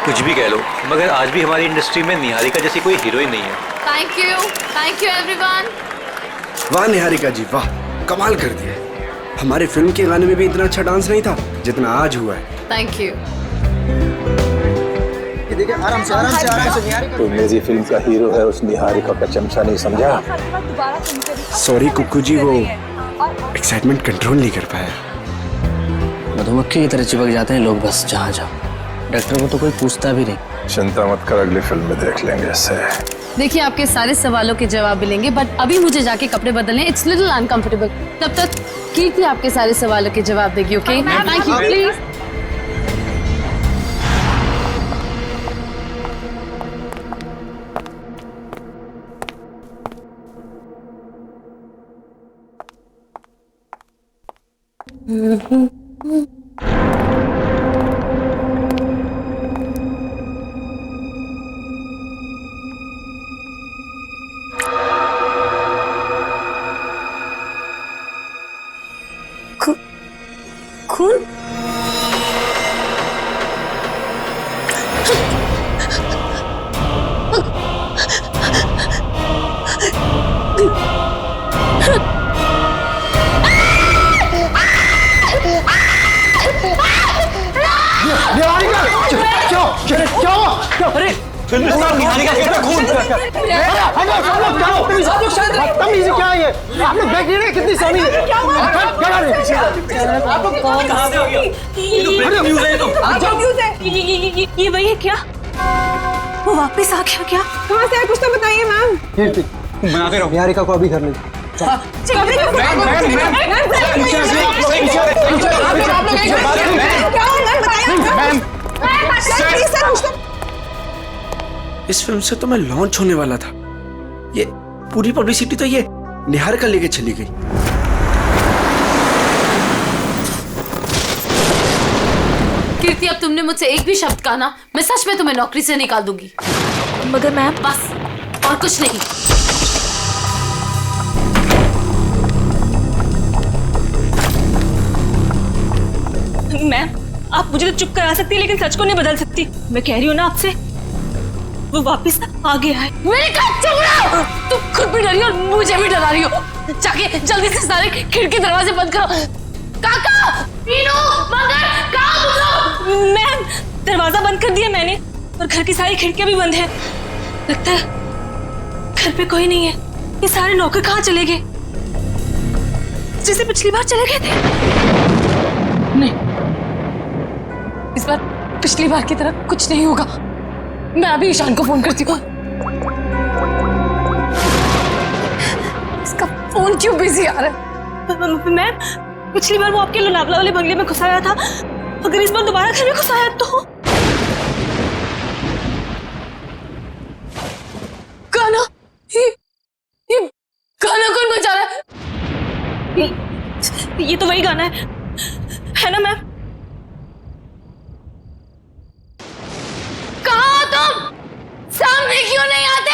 कुछ भी कह लो, मगर आज भी हमारी इंडस्ट्री में निहारिका जैसी कोई हीरोइन नहीं है। Thank you everyone. वाह निहारिका जी वाह, कमाल कर दिया। हमारे फिल्म के गाने में भी इतना अच्छा डांस नहीं था जितना आज हुआ है। Thank you. देखिए आराम से निहारिका। तो मेरी फिल्म का हीरो है, उस निहारिका का चमचा नहीं समझा। सॉरी कुक्कू जी, वो एक्साइटमेंट कंट्रोल नहीं कर पाया। मधुमक्खी की तरह चिपक जाते हैं लोग बस जहाँ जाओ। डॉक्टर को तो कोई पूछता भी नहीं। चिंता मत कर, अगली फिल्म में देख लेंगे इससे। देखिए आपके सारे सवालों के जवाब मिलेंगे, बट अभी मुझे जाके कपड़े बदलने, इट्स लिटिल अनकंफर्टेबल। तब तक कीर्ति आपके सारे सवालों के जवाब देगी। Okay thank you please. खून? अरे फिल्म स्टार निहारिका के खून। बदतमीजी क्या है ये? आप लोग देख रहे हैं कितनी सोनी है। ये वही है क्या? वो वापस आ गया क्या? कहाँ से है कुछ तो बताइए मैम। कीर्ति बनाते रहो, निहारिका को अभी घर ले इस फिल्म से तो मैं लॉन्च होने वाला था, ये पूरी पब्लिसिटी तो ये निहारिका लेके चली गई। कीर्ति अब तुमने मुझसे एक भी शब्द कहा ना, मैं सच में तुम्हें नौकरी से निकाल दूंगी। मगर मैम बस और कुछ नहीं। मैम आप मुझे तो चुप करा सकती है, लेकिन सच को नहीं बदल सकती। मैं कह रही हूँ ना आपसे, वो वापस आ गया है। मेरे काम चुप रहो। तुम खुद भी डरी हो और मुझे भी डरा रही हो। जाके जल्दी से सारे खिड़की दरवाजे बंद करो। काका, मीनू, मगर, कहाँ तुम लोग? मैम दरवाजा बंद कर दिया मैंने, और घर की सारी खिड़कियां भी बंद है। लगता है घर पे कोई नहीं है। ये सारे नौकर कहाँ चले गए? जैसे पिछली बार चले गए थे। नहीं, इस बार पिछली बार की तरह कुछ नहीं होगा। मैं अभी ईशान को फोन करती हूँ। इसका फोन क्यों बिजी आ रहा है? मैम पिछली बार वो आपके लोनावला वाले बंगले में घुसाया था, अगर इस बार दोबारा घर में घुसाया तो? गाना, ये गाना कौन बजा रहा है? ये तो वही गाना है ना मैम? कहाँ हो तुम? सामने क्यों नहीं आते?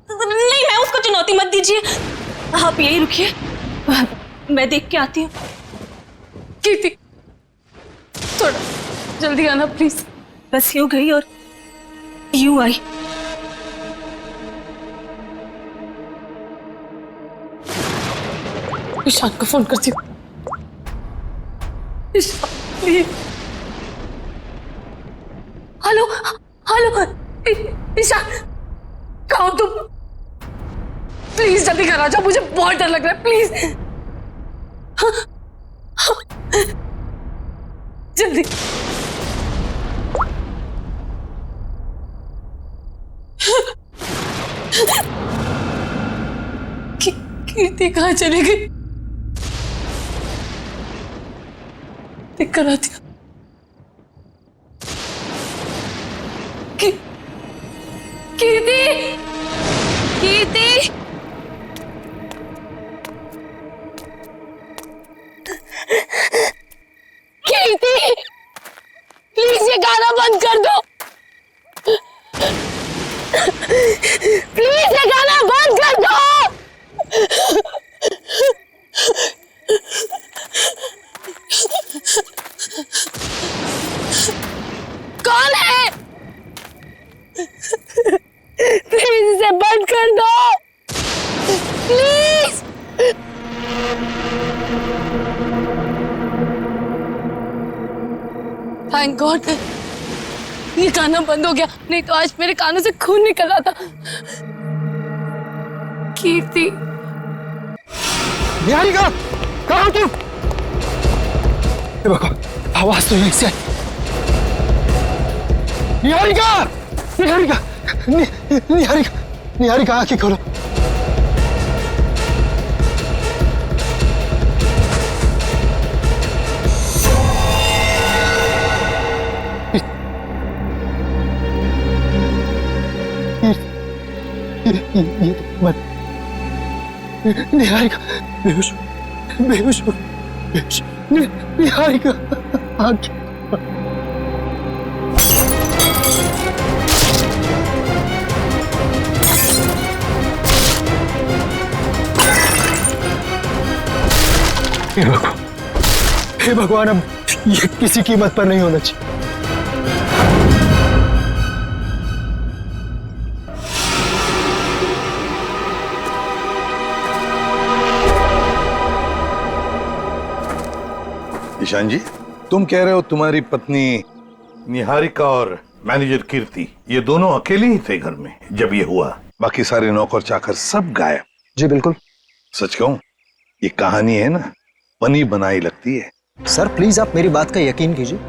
नहीं मैम उसको चुनौती मत दीजिए, आप यही रुकिए, मैं देख के आती हूँ। कीर्ति थोड़ा जल्दी आना प्लीज। बस यूं गई और यूं आई। ईशान को फोन करती हूँ। Ishaan please. Hello hello Ishaan, कहाँ हो तुम? प्लीज जल्दी घर आ जाओ, मुझे बहुत डर लग रहा है। प्लीज जल्दी। कीर्ति कहाँ चली गई? देख कर आती हूँ। कीर्ति, कीर्ति, कीर्ति, प्लीज ये गाना बंद कर दो। प्लीज ये गाना बंद कर दो। थैंक गॉड ये गाना बंद हो गया, नहीं तो आज मेरे कानों से खून निकल रहा था। कीर्ति, निहारिका, कहाँ तुम? आवाज तो यहीं से आई। निहारिका, निहारिका, निहारिका, निहारिका, आंखें खोलो। ये मत, निहारिका बेहोश, बेहोश, बेहोश, निहारिका आंखें। हे भगवान, अब ये किसी कीमत पर नहीं होना चाहिए। ईशान जी, तुम कह रहे हो तुम्हारी पत्नी निहारिका और मैनेजर कीर्ति ये दोनों अकेले ही थे घर में जब ये हुआ, बाकी सारे नौकर चाकर सब गायब? जी बिल्कुल। सच कहूं, ये कहानी है ना, बनी बनाई लगती है। सर प्लीज आप मेरी बात का यकीन कीजिए,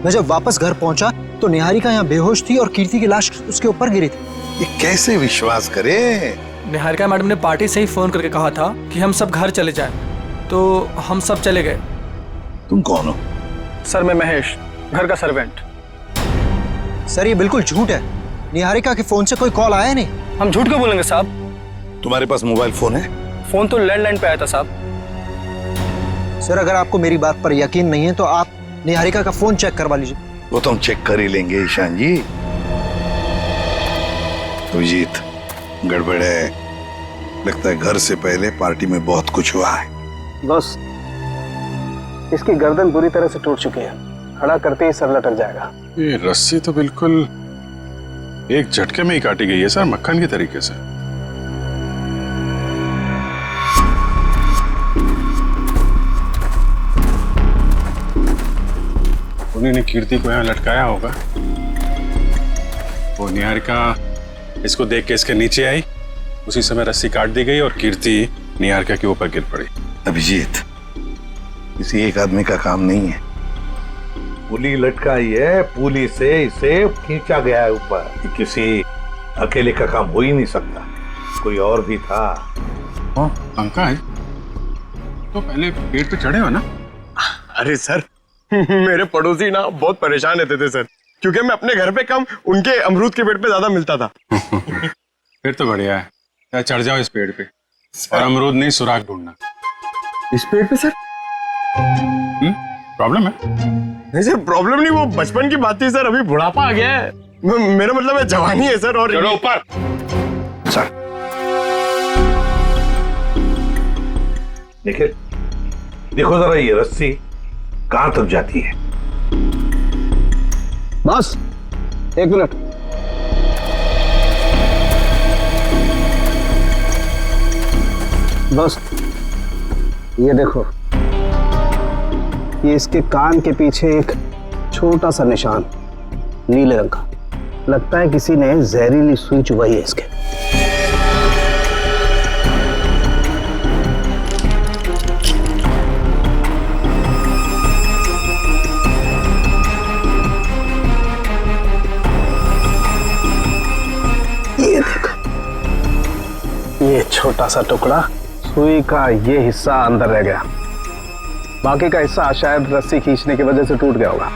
मैं जब वापस घर पहुंचा तो निहारिका यहाँ बेहोश थी और कीर्ति की लाश उसके ऊपर गिरी थी। ये कैसे विश्वास करे? निहारिका मैडम ने पार्टी से ही फोन करके कहा था कि हम सब घर चले जाएं, तो हम सब चले गए। तुम कौन हो? सर मैं महेश, घर का सर्वेंट। सर ये बिल्कुल झूठ है, निहारिका के फोन से कोई कॉल आया नहीं। हम झूठ क्यों बोलेंगे साहब? तुम्हारे पास मोबाइल फोन है? फोन तो लैंडलाइन पे आया था साहब। सर अगर आपको मेरी बात पर यकीन नहीं है तो आप निहारिका का फोन चेक करवा लीजिए। वो तो हम चेक कर ही लेंगे ईशान जी। अभिजीत, गड़बड़ है, लगता है घर से पहले पार्टी में बहुत कुछ हुआ है। बस इसकी गर्दन बुरी तरह से टूट चुकी है, खड़ा करते ही सर लटक जाएगा। ये रस्सी तो बिल्कुल एक झटके में ही काटी गई है सर, मक्खन के तरीके से। उन्होंने कीर्ति को यहाँ लटकाया होगा। वो निहारिका इसको देख के इसके नीचे आई, उसी समय रस्सी काट दी गई और कीर्ति निहारिका के ऊपर गिर पड़ी। अभिजीत, किसी एक आदमी का काम नहीं है, पुली लटकाई है, पुली से इसे खींचा गया है ऊपर। किसी अकेले का काम हो ही नहीं सकता, कोई और भी था। पंकज, तो पहले पेड़ पे चढ़े हो ना? अरे सर मेरे पड़ोसी ना बहुत परेशान रहते थे सर, क्योंकि मैं अपने घर पे कम उनके अमरूद के पेड़ पे ज्यादा मिलता था। फिर तो बढ़िया है, या चढ़ जाओ इस पेड़ पे और अमरूद नहीं सुराग ढूंढना। इस पेड़ पे सर? प्रॉब्लम है? नहीं सर प्रॉब्लम नहीं, वो बचपन की बात थी सर, अभी बुढ़ापा आ गया है। मेरा मतलब है जवानी है सर। और चलो ऊपर। सर देखिए, देखो जरा ये रस्सी कहां तक जाती है। बस एक मिनट। बस ये देखो, ये इसके कान के पीछे एक छोटा सा निशान नीले रंग का, लगता है किसी ने जहरीली सुई चुभाई है इसके। ये देखो, ये छोटा सा टुकड़ा, सुई का ये हिस्सा अंदर रह गया, बाकी का हिस्सा शायद रस्सी खींचने की वजह से टूट गया होगा।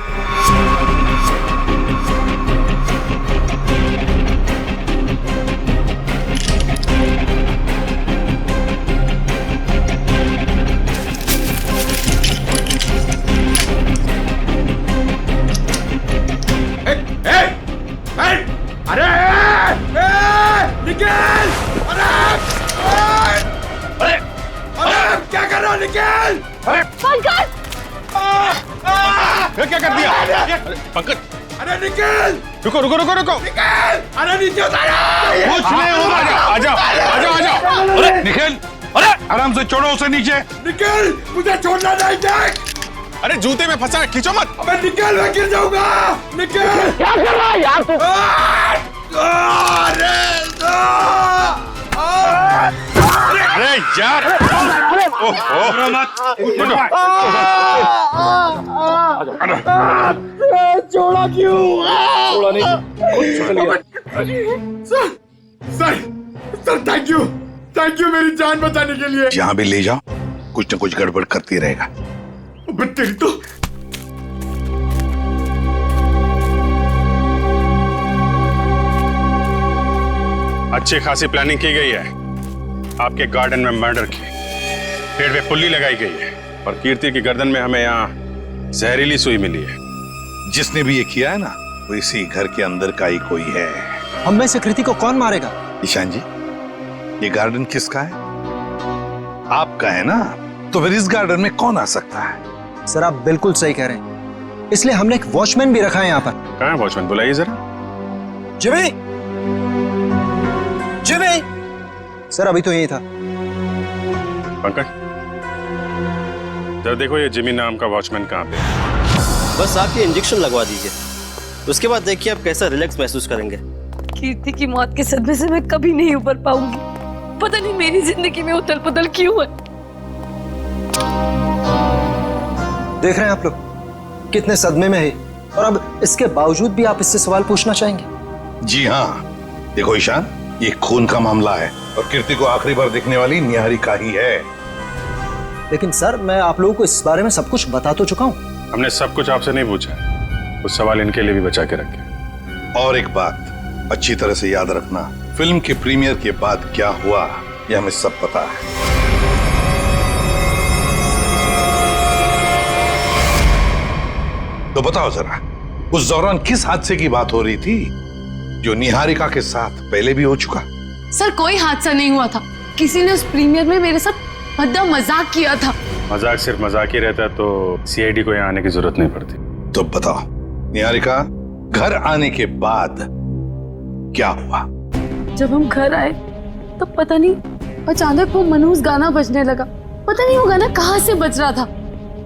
क्या कर दिया? पंकज, अरे निकल! रुको रुको रुको रुको। निकल! अरे नीचे उतारो! कुछ नहीं होगा, आजाओ आजाओ आजाओ। अरे निखिल, अरे आराम से छोड़ो उसे नीचे। निकल! मुझे छोड़ना नहीं, देख! अरे जूते में फंसा है, खींचो मत। अबे निकल, मैं गिर जाऊंगा। निकल। क्या कर रहा है यार तू? अरे यार, ओहो मत। छोड़ा क्यों? छोड़ा नहीं। सर थैंक यू मेरी जान बचाने के लिए। जहाँ भी ले जाओ कुछ न कुछ गड़बड़ करती रहेगा। तेरी तो अच्छी खासी प्लानिंग की गई है। आपके गार्डन में मर्डर की, पेड़ पे पुल्ली लगाई गई है और कीर्ति की गर्दन में हमें यहाँ जहरीली सुई मिली है। जिसने भी ये किया है ना, वो इसी घर के अंदर का ही कोई है। हम में से कृति को कौन मारेगा? ईशान जी, ये गार्डन किसका है? आपका है ना, तो फिर इस गार्डन में कौन आ सकता है? सर आप बिल्कुल सही कह रहे हैं, इसलिए हमने एक वॉचमैन भी रखा है यहाँ पर। कहाँ है वॉचमैन? बुलाइए जरा। Jimmy, Jimmy. सर अभी तो यही था। पंकज, जरा देखो ये जिमी नाम का वॉचमैन कहाँ पे है। बस आप ये इंजेक्शन लगवा दीजिए, उसके बाद देखिए आप कैसा रिलैक्स महसूस करेंगे। कीर्ति की मौत के सदमे से मैं कभी नहीं उबर पाऊंगी। पता नहीं मेरी जिंदगी में उथल पुथल क्यों है। देख रहे हैं आप लोग कितने सदमे में है, और अब इसके बावजूद भी आप इससे सवाल पूछना चाहेंगे? जी हाँ, देखो ईशान, ये खून का मामला है और कीर्ति को आखिरी बार देखने वाली निहारिका ही है। लेकिन सर मैं आप लोगों को इस बारे में सब कुछ बता तो चुका हूँ। हमने सब कुछ आपसे नहीं पूछा है, कुछ सवाल इनके लिए भी बचा के रखे। और एक बात अच्छी तरह से याद रखना, फिल्म के प्रीमियर के बाद क्या हुआ ये हमें सब पता है। तो बताओ जरा, उस दौरान किस हादसे की बात हो रही थी जो निहारिका के साथ पहले भी हो चुका? सर कोई हादसा नहीं हुआ था, किसी ने उस प्रीमियर में मेरे साथ भद्दा मजाक किया था। मजाक सिर्फ मजाक ही रहता तो सीआईडी को यहाँ आने की जरूरत नहीं पड़ती। तो बताओ निहारिका, घर आने के बाद क्या हुआ? जब हम घर आए तो पता नहीं अचानक वो मनहूस गाना बजने लगा। पता नहीं वो गाना कहाँ से बज रहा था।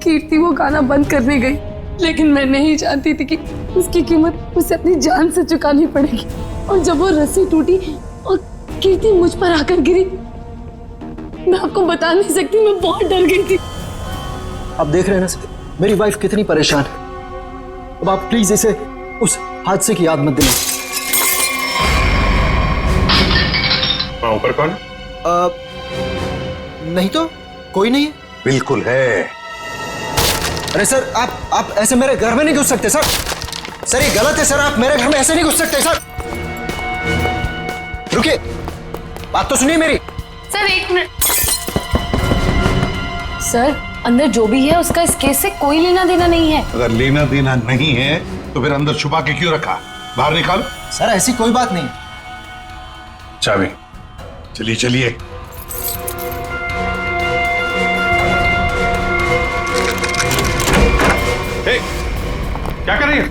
कीर्ति वो गाना बंद करने गई, लेकिन मैं नहीं जानती थी कि उसकी कीमत उसे अपनी जान से चुकानी पड़ेगी। और जब वो रस्सी टूटी और कीर्ति मुझ पर आकर गिरी, मैं आपको बता नहीं सकती, मैं बहुत डर गई थी। आप देख रहे हैं ना सर, मेरी वाइफ कितनी परेशान है। अब आप प्लीज इसे उस हादसे की याद मत दिलाएं। वहाँ ऊपर कौन? नहीं तो कोई नहीं है। बिल्कुल है। अरे सर आप ऐसे मेरे घर में नहीं घुस सकते सर। सर ये गलत है सर, आप मेरे घर में ऐसे नहीं घुस सकते सर। रुकिए, बात तो सुनिए मेरी। सर एक मिनट। सर अंदर जो भी है उसका इस केस से कोई लेना देना नहीं है। अगर लेना देना नहीं है तो फिर अंदर छुपा के क्यों रखा? बाहर निकालो। सर ऐसी कोई बात नहीं। चाबी। चलिए चलिए। क्या कर रही है?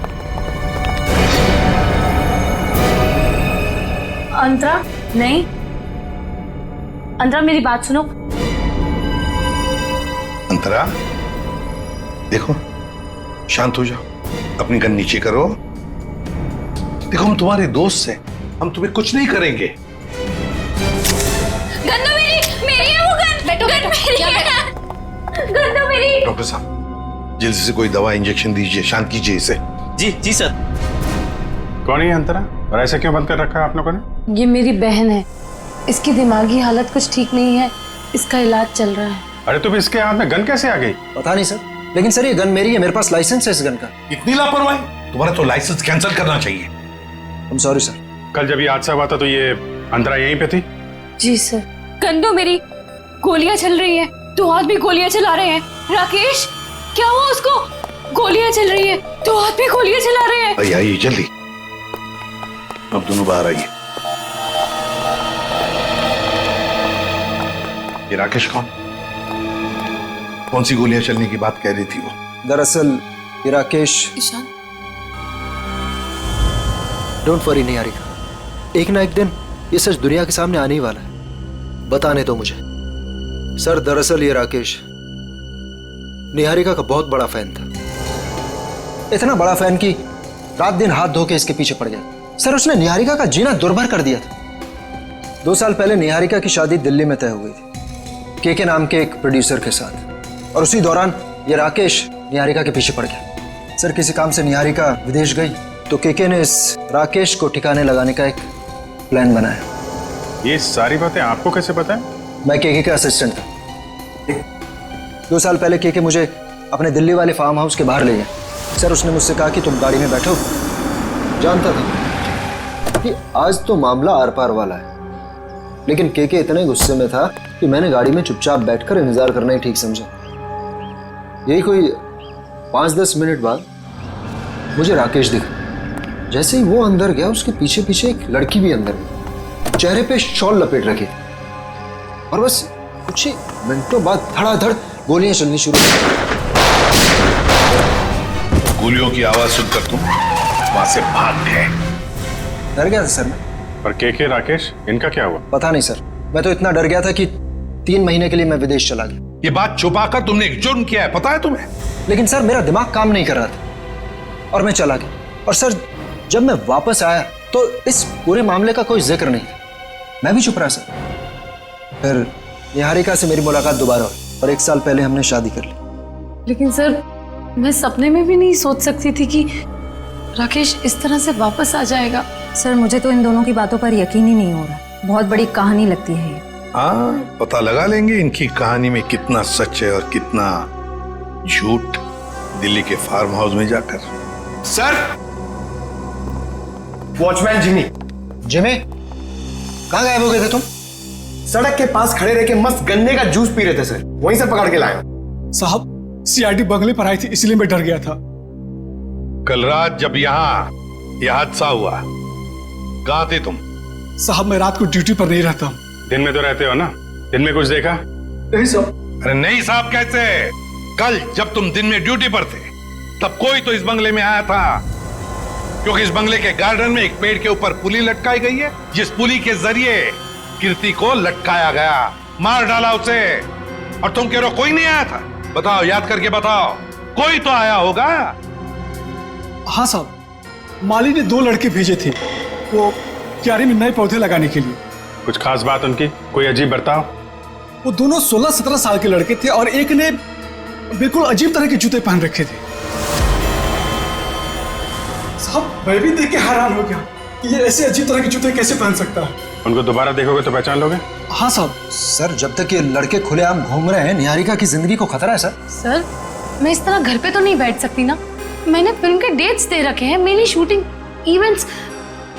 अंतरा नहीं, अंतरा मेरी बात सुनो। अंतरा देखो, शांत हो जाओ, अपनी गन नीचे करो। देखो हम तुम्हारे दोस्त हैं, हम तुम्हें कुछ नहीं करेंगे। गन तो मेरी है वो गन। बैठो गन मेरी है। गन तो मेरी। डॉक्टर साहब जल्दी से कोई दवा इंजेक्शन दीजिए, शांत कीजिए इसे। जी सर। कौन है अंतरा और ऐसे क्यों बंद कर रखा है आप लोगों ने? ये मेरी बहन है, इसकी दिमागी हालत कुछ ठीक नहीं है, इसका इलाज चल रहा है। अरे तो इसके हाथ में गन कैसे आ गई? पता नहीं सर, लेकिन सर ये गन मेरी है, मेरे पास लाइसेंस है इस गन का। इतनी लापरवाही? तुम्हारा तो लाइसेंस कैंसिल करना चाहिए। I'm sorry sir. कल जब ये हादसा हुआ था तो ये अंतरा यहीं पे थी? जी सर। गन तो मेरी, गोलियां चल रही है, दो हाथ भी गोलियां चला रहे हैं। राकेश क्या हुआ उसको? गोलियां चल रही है, दो हाथ भी गोलियां चला रहे हैं। आइए आइए जल्दी, अब दोनों बाहर आइए। ये राकेश कौन सी गोलियां चलने की बात कह रही थी वो? दरअसल ये राकेश। ईशान डोंट वरी निहारिका, एक ना एक दिन ये सच दुनिया के सामने आने ही वाला है। बताने दो मुझे। सर दरअसल ये राकेश निहारिका का बहुत बड़ा फैन था। इतना बड़ा फैन कि रात दिन हाथ धो के इसके पीछे पड़ गया। सर उसने निहारिका का जीना दुर्भर कर दिया था। 2 साल पहले निहारिका की शादी दिल्ली में तय हो गई थी के नाम के एक प्रोड्यूसर के साथ, और उसी दौरान ये राकेश निहारिका के पीछे पड़ गया। सर किसी काम से निहारिका विदेश गई तो के ने इस राकेश को ठिकाने लगाने का एक प्लान बनाया। ये सारी बातें आपको कैसे पता है? मैं के का असिस्टेंट था। 2 साल पहले के मुझे अपने दिल्ली वाले फार्म हाउस के बाहर ले गया। सर उसने मुझसे कहा कि तुम गाड़ी में बैठो। जानता था कि आज तो मामला आर पार वाला है, लेकिन के इतने गुस्से में था कि मैंने गाड़ी में चुपचाप बैठकर इंतजार करना ही ठीक समझा। यही कोई 5-10 मिनट बाद मुझे राकेश दिखा। जैसे ही वो अंदर गया उसके पीछे पीछे एक लड़की भी अंदर गई, चेहरे पे शॉल लपेट रखी, और बस कुछ ही मिनटों बाद धड़ाधड़ गोलियां चलनी शुरू हुई। गोलियों की आवाज सुनकर तुम वहां से भाग गए। डर गया था सर मैं। पर के राकेश, इनका क्या हुआ? पता नहीं सर, मैं तो इतना डर गया था कि 3 महीने के लिए मैं विदेश चला गया। ये बात छुपाकर तुमने एक जुर्म किया है, पता है तुम्हें? लेकिन सर मेरा दिमाग काम नहीं कर रहा था और मैं चला गया। और सर जब मैं वापस आया तो इस पूरे मामले का कोई जिक्र नहीं था। मैं भी चुप रहा सर। फिर निहारिका से मेरी मुलाकात दोबारा हुई और 1 साल पहले हमने शादी कर ली। लेकिन सर मैं सपने में भी नहीं सोच सकती थी कि राकेश इस तरह से वापस आ जाएगा। सर मुझे तो इन दोनों की बातों पर यकीन ही नहीं हो रहा। बहुत बड़ी कहानी लगती है ये। हाँ, पता लगा लेंगे इनकी कहानी में कितना सच है और कितना झूठ दिल्ली के फार्म हाउस में जाकर। Sir, watchman Jimmy. जिमी, कहाँ गायब हो गए थे तुम? सड़क के पास खड़े रह के मस्त गन्ने का जूस पी रहे थे सर, वहीं से पकड़ के लाया। साहब सीआईडी बंगले पर आई थी, इसलिए मैं डर गया था। कल रात जब यहाँ यह हादसा हुआ, कहाँ थे तुम? साहब मैं रात को ड्यूटी पर नहीं रहता। दिन में तो रहते हो ना? दिन में कुछ देखा? नहीं साहब। अरे नहीं साहब कैसे? कल जब तुम दिन में ड्यूटी पर थे तब कोई तो इस बंगले में आया था, क्योंकि इस बंगले के गार्डन में एक पेड़ के ऊपर पुली लटकाई गई है, जिस पुली के जरिए कीर्ति को लटकाया गया, मार डाला उसे। और तुम कह रहे हो कोई नहीं आया था? बताओ, याद करके बताओ, कोई तो आया होगा। हाँ साहब, माली ने 2 लड़के भेजे थे वो क्यारी में नए पौधे लगाने के लिए। कुछ खास बात उनकी? कोई अजीब बर्ताव? वो दोनों 16-17 साल के लड़के थे और एक ने बिल्कुल अजीब तरह के जूते पहन रखे थे। साहब मैं भी देख के हैरान हो गया कि ये ऐसे अजीब तरह के जूते कैसे पहन सकता है। उनको दोबारा देखोगे तो पहचान लोगे? हाँ साहब। सर जब तक ये लड़के खुलेआम घूम रहे हैं, निहारिका की जिंदगी को खतरा है सर। सर मैं इस तरह घर पे तो नहीं बैठ सकती ना। मैंने फिल्म के डेट्स दे रखे हैं, मेरी शूटिंग, इवेंट्स।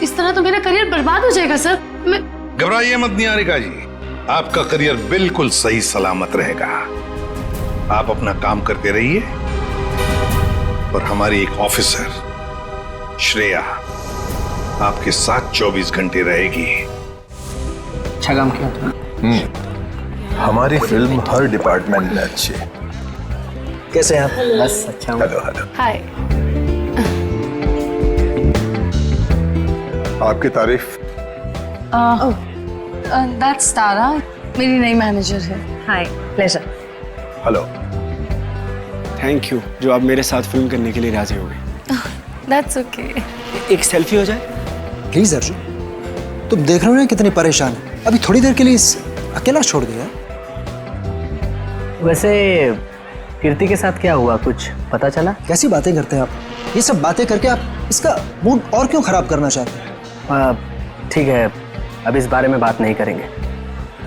इस तरह तो मेरा करियर बर्बाद हो जाएगा सर। मैं घबराइए मत निहारिका जी, आपका करियर बिल्कुल सही सलामत रहेगा। आप अपना काम करते रहिए और हमारी एक ऑफिसर श्रेया आपके साथ 24 घंटे रहेगी। अच्छा काम किया तुमने। हमारी फिल्म हर डिपार्टमेंट में अच्छी है। कैसे हैं आप? बस अच्छा हूँ। Hello hello. हाय। आपकी तारीफ। दैट्स तारा, मेरी नई मैनेजर है। Hi, pleasure. Hello. Thank you जो आप मेरे साथ फिल्म करने के लिए राजी हो गए। That's okay. एक सेल्फी हो जाए? प्लीज अर्जुन, तुम देख रहे हो ना कितनी परेशान है। अभी थोड़ी देर के लिए अकेला छोड़ दिया। वैसे कीर्ति के साथ क्या हुआ, कुछ पता चला? कैसी बातें करते हैं आप? ये सब बातें करके आप इसका मूड और क्यों खराब करना चाहते हैं? ठीक है, अब इस बारे में बात नहीं करेंगे।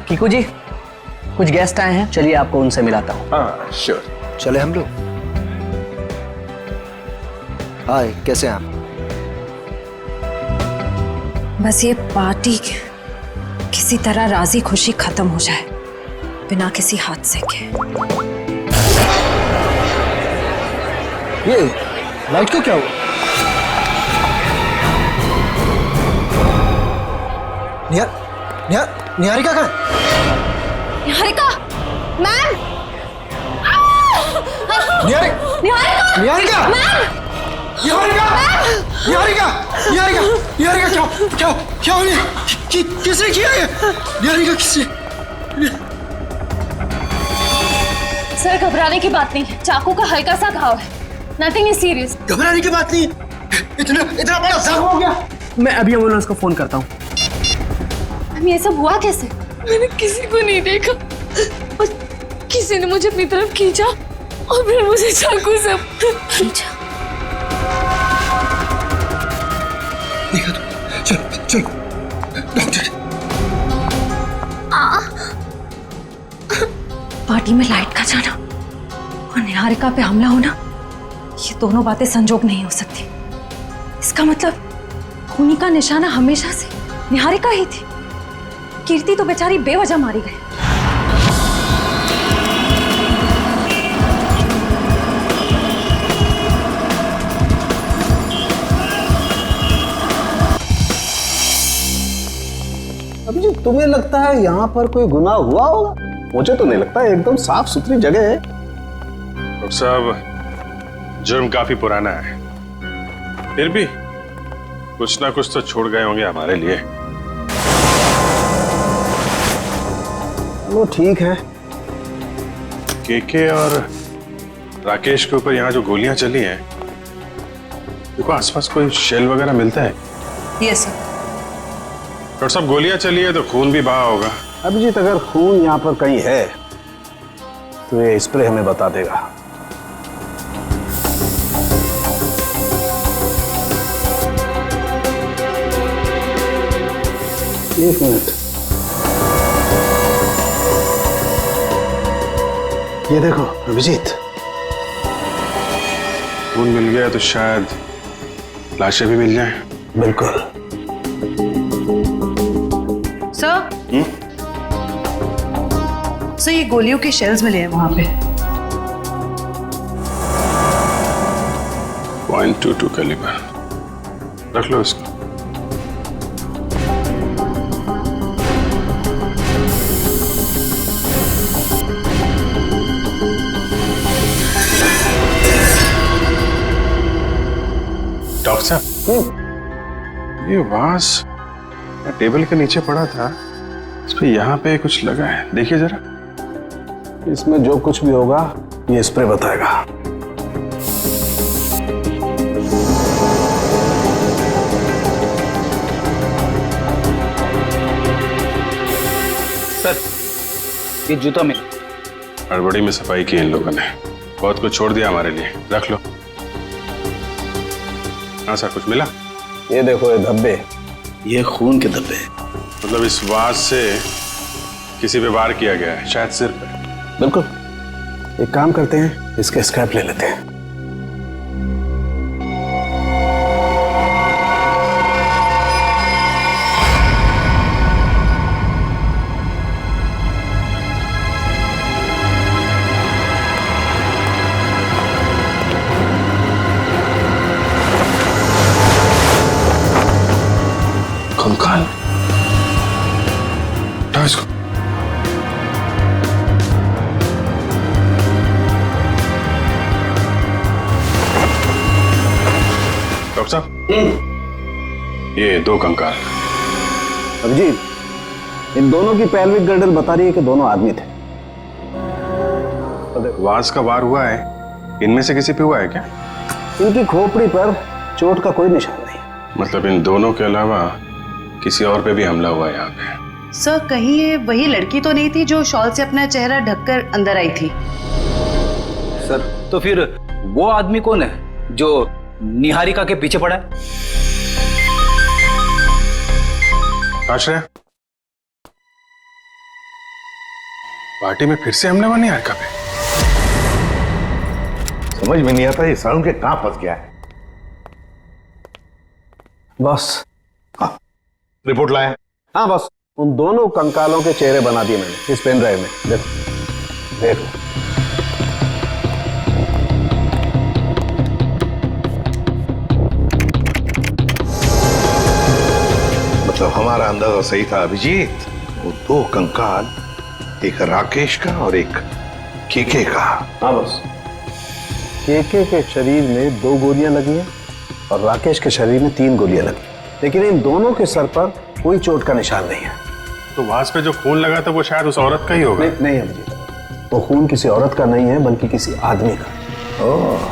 कीकू जी, कुछ गेस्ट आए हैं, चलिए आपको उनसे मिलाता हूँ। हाँ श्योर। चले हम लोग। हाय, कैसे हैं आप? बस ये पार्टी किसी तरह राजी खुशी खत्म हो जाए बिना किसी हादसे के। ये लाइट को क्या हुआ? निहारिका कहाँ है? निहारिका मैम। निहारिका निहारिका मैम। निहारिका क्या हो रही है? किसने किया है? निहारिका किसने? सर घबराने की बात नहीं है, चाकू का हल्का सा घाव है, नथिंग इज सीरियस। घबराने की बात नहीं, इतना इतना बड़ा जख्म हो गया। मैं अभी एम्बुलेंस को फोन करता हूँ। हम ये सब हुआ कैसे? मैंने किसी को नहीं देखा और किसी ने मुझे अपनी तरफ खींचा और फिर मुझे चाकू से खींचा। देखा तो, चलो चलो डॉक्टर। पार्टी में लाइट का जाना और निहारिका पे हमला होना, ये दोनों बातें संजोग नहीं हो सकती। इसका मतलब खूनी का निशाना हमेशा से निहारिका ही थी। कीर्ति तो बेचारी बेवजह मारी गई। अब जी तुम्हें लगता है यहाँ पर कोई गुनाह हुआ होगा? मुझे तो नहीं लगता, एकदम साफ सुथरी जगह है। डॉक्टर साहब, जुर्म काफी पुराना है, फिर भी कुछ ना कुछ तो छोड़ गए होंगे हमारे लिए। वो ठीक है। केके और राकेश के ऊपर यहाँ जो गोलियां चली हैं, देखो आसपास कोई शेल वगैरह मिलता है? Yes sir. डॉक्टर साहब, गोलियां चली है तो खून भी बहा होगा। अभिजीत, अगर खून यहाँ पर कहीं है तो ये स्प्रे हमें बता देगा। एक मिनट, ये देखो अभिजीत, खून मिल गया तो शायद लाशें भी मिल जाएं। बिल्कुल। सर, सर ये गोलियों के शेल्स मिले हैं वहां पे। .22 कैलिबर, रख लो इसको। डॉक्टर साहब, ये वास टेबल के नीचे पड़ा था, इस पे यहाँ पे कुछ लगा है, देखिए जरा। इसमें जो कुछ भी होगा ये स्प्रे बताएगा। सर, ये जूता में हड़बड़ी में सफाई की इन लोगों ने, बहुत कुछ छोड़ दिया हमारे लिए, रख लो। हाँ सर, कुछ मिला? ये देखो ये धब्बे, ये खून के धब्बे। मतलब इस वास से किसी पे वार किया गया है, शायद सिर पे। बिल्कुल। एक काम करते हैं, इसके स्क्रैप ले लेते हैं। कंकाल, उठाओ इसको। डॉक्टर साहब, ये 2 कंकाल। अभिजीत, इन दोनों की पैल्विक गर्डल बता रही है कि दोनों आदमी थे। वास का वार हुआ है, इनमें से किसी पे हुआ है क्या? इनकी खोपड़ी पर चोट का कोई निशान नहीं। मतलब इन दोनों के अलावा किसी और पे भी हमला हुआ है यहाँ पे? सर, कहीं ये वही लड़की तो नहीं थी जो शॉल से अपना चेहरा ढककर अंदर आई थी? सर, तो फिर वो आदमी कौन है जो निहारिका के पीछे पड़ा है? आश्रय, पार्टी में फिर से हमला हुआ निहारिका पे? समझ में नहीं आता ये साउंड के कहां फंस गया है। बॉस। हाँ, रिपोर्ट लाया? हाँ बॉस, उन दोनों कंकालों के चेहरे बना दिए मैंने इस पेन ड्राइव में। देखो देखो। मतलब हमारा अंदाजा सही था अभिजीत, वो 2 कंकाल, एक राकेश का और एक केके का। हाँ बॉस, केके के शरीर में 2 गोलियां लगी हैं और राकेश के शरीर में 3 गोलियां लगी, लेकिन इन दोनों के सर पर कोई चोट का निशान नहीं है। तो वास पे जो खून लगा था वो शायद उस औरत का ही होगा। नहीं अभिजीत, तो खून किसी औरत का नहीं है बल्कि किसी आदमी का। ओह,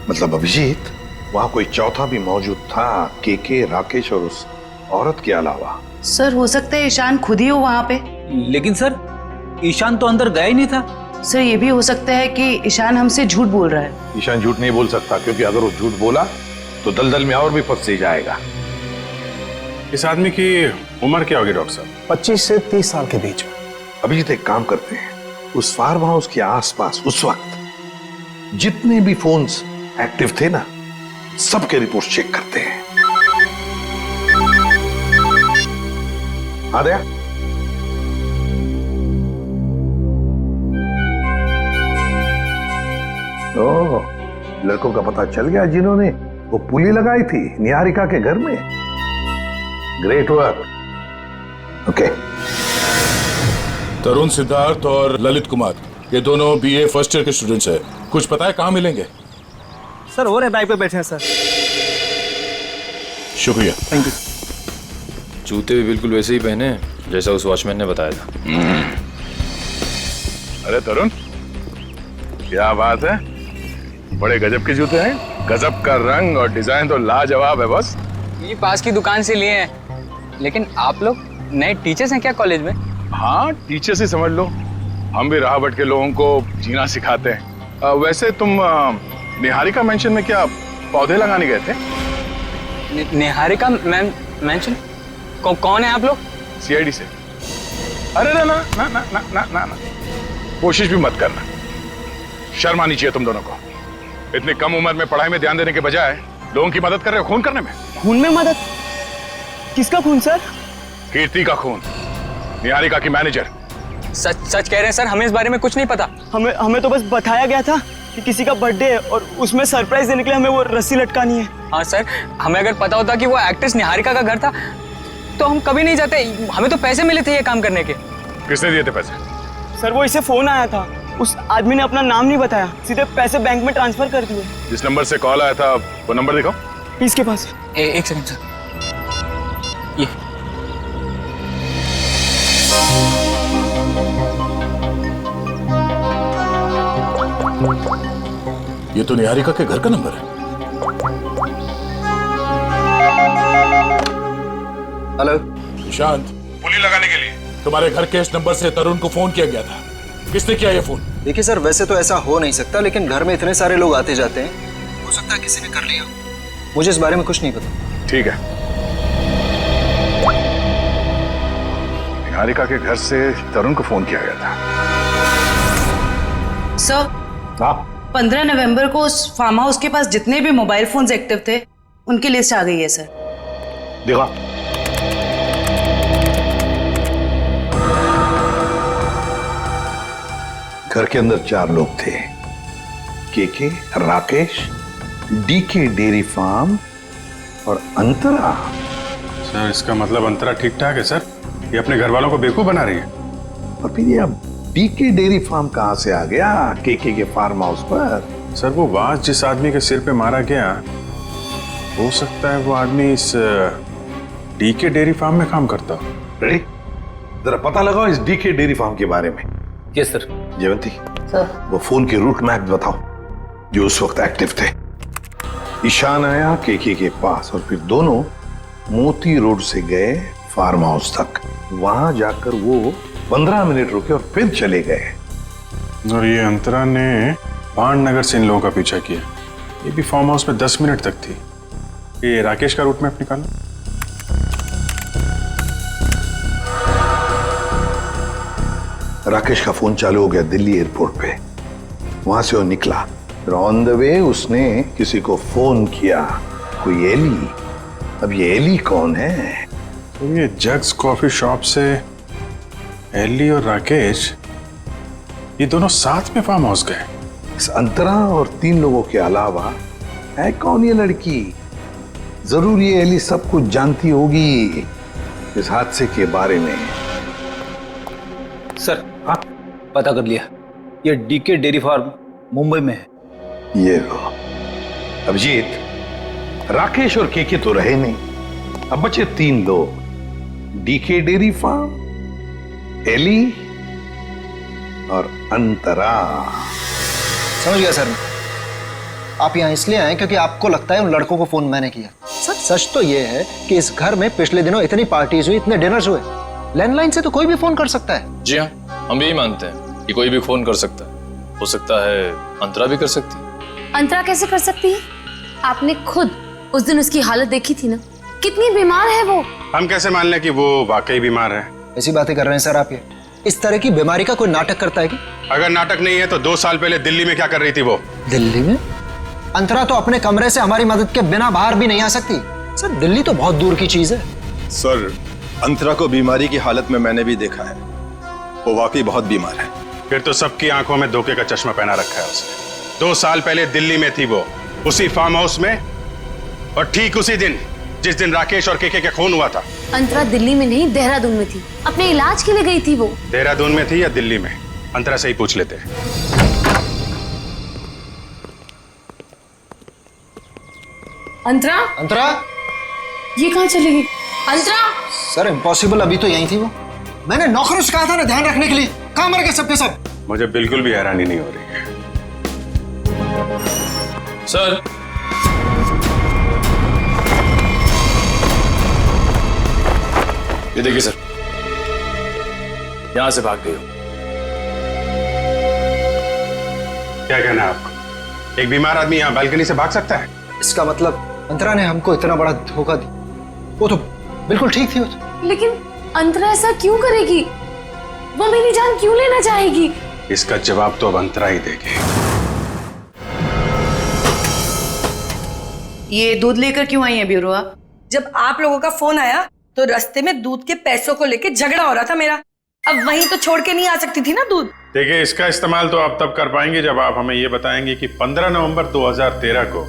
मतलब अभिजीत वहां कोई चौथा भी मौजूद था, के राकेश और उस औरत के अलावा? सर हो सकता है ईशान खुद ही हो वहाँ पे। लेकिन सर ईशान तो अंदर गया ही नहीं था। सर ये भी हो सकता है कि ईशान हमसे झूठ बोल रहा है। ईशान झूठ नहीं बोल सकता, क्योंकि अगर वो झूठ बोला तो दलदल में और भी फंस जाएगा। इस आदमी की उम्र क्या होगी डॉक्टर साहब? 25 से 30 साल के बीच में। अभिजीत एक काम करते हैं, उस फार्म हाउस के आसपास उस वक्त जितने भी फोन्स एक्टिव थे ना, सबके रिपोर्ट चेक करते हैं। आ गया? ओह, लड़कों का पता चल गया जिन्होंने वो पुली लगाई थी निहारिका के घर में। Great work. ओके। तरुण, सिद्धार्थ और ललित कुमार, ये दोनों बीए फर्स्ट ईयर के स्टूडेंट्स हैं। कुछ पता है कहाँ मिलेंगे? सर हो रहे बाइक पे बैठे हैं सर। शुक्रिया। Thank you. जूते भी बिल्कुल वैसे ही पहने हैं जैसा उस वॉचमैन ने बताया था। अरे तरुण, क्या बात है, बड़े गजब के जूते हैं। गजब का रंग और डिजाइन तो लाजवाब है बॉस। ये पास की दुकान से लिए हैं। लेकिन आप लोग नए टीचर्स हैं क्या कॉलेज में? हाँ, टीचर्स ही समझ लो। हम भी राह भटके लोगों को जीना सिखाते हैं। वैसे तुम निहारिका मेंशन में क्या पौधे लगाने गए थे? निहारिका मेंशन? कौन है आप लोग? सीआईडी से। अरे ना ना ना ना ना ना ना ना, कोशिश भी मत करना। शर्म आनी चाहिए तुम दोनों को। इतनी कम उम्र में पढ़ाई में ध्यान देने के बजाय लोगों की मदद कर रहे हो खून करने में। खून में मदद? किसका खून सर? कीर्ति का खून, निहारिका की मैनेजर। सच कह रहे हैं सर, हमें इस बारे में कुछ नहीं पता। हमें तो बस बताया गया था कि किसी का बर्थडे है और उसमें सरप्राइज देने के लिए हमें वो रस्सी लटकानी है। हाँ सर, हमें अगर पता होता कि वो एक्ट्रेस निहारिका का घर था तो हम कभी नहीं जाते। हमें तो पैसे मिले थे ये काम करने के। किसने दिए थे पैसे? सर वो इसे फोन आया था, उस आदमी ने अपना नाम नहीं बताया, सीधे पैसे बैंक में ट्रांसफर कर दिए। जिस नंबर से कॉल आया था वो नंबर दिखाओ। इसके पास एक सेकंड सर। ये ये तो निहारिका के घर का नंबर है। हेलो निशांत, पुली लगाने के लिए तुम्हारे घर के इस नंबर से तरुण को फोन किया गया था। किसने किया ये फोन? देखिए सर, वैसे तो ऐसा हो नहीं सकता, लेकिन घर में इतने सारे लोग आते जाते हैं, हो सकता है किसी ने कर लिया। मुझे इस बारे में कुछ नहीं पता। ठीक है। निहारिका के घर से तरुण को फोन किया गया था। सर, 15 नवंबर को उस फार्म हाउस के पास जितने भी मोबाइल फोन्स एक्टिव थे उनकी लिस्ट आ गई है सर। देखा? घर के अंदर 4 लोग थे, के राकेश, डीके डेयरी फार्म और अंतरा। सर इसका मतलब अंतरा ठीक ठाक है सर? ये अपने घर वालों को बेवकूफ बना रही है। और फिर ये अब डीके डेयरी फार्म कहां से आ गया के फार्म हाउस पर? सर वो वाज जिस आदमी के सिर पे मारा गया, हो सकता है वो आदमी इस डीके डेयरी फार्म में काम करता हो। रेडी? जरा पता लगाओ इस डीके डेयरी फार्म के बारे में। Yes sir. जयवंती सर, वो फोन के रूट मैप बताओ जो उस वक्त एक्टिव थे। ईशान आया के पास और फिर दोनों मोती रोड से गए फार्म हाउस तक। वहां जाकर वो 15 मिनट रुके और फिर चले गए। और ये अंतरा ने पांडनगर से इन लोगों का पीछा किया। ये भी फार्म हाउस में 10 मिनट तक थी। ये राकेश का रूट मैप निकालो। राकेश का फोन चालू हो गया दिल्ली एयरपोर्ट पे। वहां से वो निकला, फिर ऑन द वे उसने किसी को फोन किया, कोई एली। अब ये एली कौन है? तो ये जग्स कॉफी शॉप से एली और राकेश, ये दोनों साथ में फार्म हाउस गए। इस अंतरा और 3 लोगों के अलावा है कौन ये लड़की? जरूर ये एली सब कुछ जानती होगी इस हादसे के बारे में। सर पता कर लिया, ये डीके डेयरी फार्म मुंबई में है। ये लो अभिजीत, राकेश और के तो रहे नहीं, अब बचे 3 लोग, डीके डेयरी फार्म, एली और अंतरा। समझ गया सर मैं। आप यहाँ इसलिए आए क्योंकि आपको लगता है उन लड़कों को फोन मैंने किया। सर सच तो ये है कि इस घर में पिछले दिनों इतनी पार्टीज हुई, इतने डिनर्स हुए, लैंडलाइन से तो कोई भी फोन कर सकता है। जी हाँ, हम भी यही मानते हैं कि कोई भी फोन कर सकता है। हो सकता है अंतरा भी कर सकती है। अंतरा कैसे कर सकती है? आपने खुद उस दिन उसकी हालत देखी थी ना, कितनी बीमार है वो। हम कैसे मान लें कि वो वाकई बीमार है? ऐसी बातें कर रहे हैं सर आप। ये इस तरह की बीमारी का कोई नाटक करता है कि? अगर नाटक नहीं है तो 2 साल पहले दिल्ली में क्या कर रही थी वो? दिल्ली में? अंतरा तो अपने कमरे से हमारी मदद के बिना बाहर भी नहीं आ सकती। सर दिल्ली तो बहुत दूर की चीज है। सर अंतरा को बीमारी की हालत में मैंने भी देखा है, वो वाकई बहुत बीमार है। फिर तो सबकी आंखों में धोखे का चश्मा पहना रखा है उसने। 2 साल पहले दिल्ली में थी वो, उसी फार्म हाउस में, और ठीक उसी दिन जिस दिन राकेश और केके का खून हुआ था। अंतरा दिल्ली में नहीं, देहरादून में थी, अपने इलाज के लिए गई थी वो। देहरादून में थी या दिल्ली में? अंतरा से ही पूछ लेते हैं। अंतरा? अंतरा? ये कहाँ चली गई? अंतरा? सर इम्पॉसिबल, अभी तो यही थी वो। मैंने नौकरों से कहा था ना ध्यान रखने के लिए, कहाँ मर गए सबके सब? मुझे बिल्कुल भी हैरानी नहीं हो रही है। सर ये देखिए सर, यहां से भाग गई हो। क्या कहना है आपको? एक बीमार आदमी यहाँ बालकनी से भाग सकता है? इसका मतलब अंतरा ने हमको इतना बड़ा धोखा दिया। वो तो बिल्कुल ठीक थी वो तो। लेकिन अंतरा ऐसा क्यों करेगी? वो मेरी जान क्यों लेना चाहेगी? इसका जवाब तो अब अंतरा ही देगी। ये दूध लेकर क्यों आई है ब्यूरोआ? जब आप लोगों का फोन आया तो रास्ते में दूध के पैसों को लेके झगड़ा हो रहा था मेरा। अब वहीं तो छोड़ के नहीं आ सकती थी ना दूध। देखिए, इसका इस्तेमाल तो आप तब कर पाएंगे जब आप हमें ये बताएंगे कि 15 नवंबर 2013 को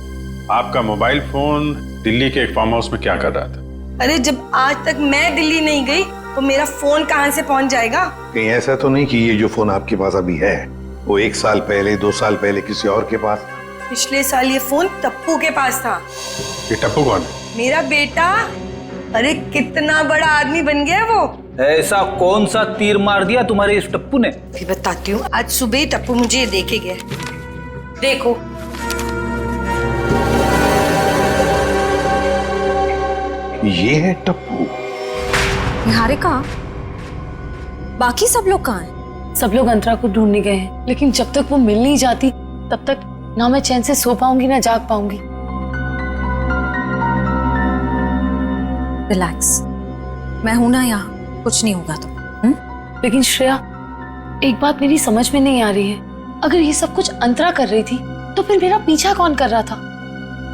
आपका मोबाइल फोन दिल्ली के एक फार्म हाउस में क्या कर रहा था। अरे जब आज तक मैं दिल्ली नहीं गई तो मेरा फोन कहाँ से पहुंच जाएगा? कहीं ऐसा तो नहीं कि ये जो फोन आपके पास अभी है वो 1 साल पहले 2 साल पहले किसी और के पास था? पिछले साल ये फोन टप्पू के पास था। ये टप्पू कौन है? मेरा बेटा। अरे कितना बड़ा आदमी बन गया वो। ऐसा कौन सा तीर मार दिया तुम्हारे इस टप्पू ने? फिर बताती हूँ। आज सुबह ही टप्पू मुझे ये देके गया। देखो, ये है टप्पू। निहारिका, बाकी सब लोग कहाँ हैं? सब लोग अंतरा को ढूंढने गए हैं, लेकिन जब तक वो मिल नहीं जाती तब तक ना मैं चैन से सो पाऊंगी ना जाग पाऊंगी। रिलैक्स, मैं हूं ना यहाँ, कुछ नहीं होगा तो। लेकिन श्रेया, एक बात मेरी समझ में नहीं आ रही है। अगर ये सब कुछ अंतरा कर रही थी तो फिर मेरा पीछा कौन कर रहा था?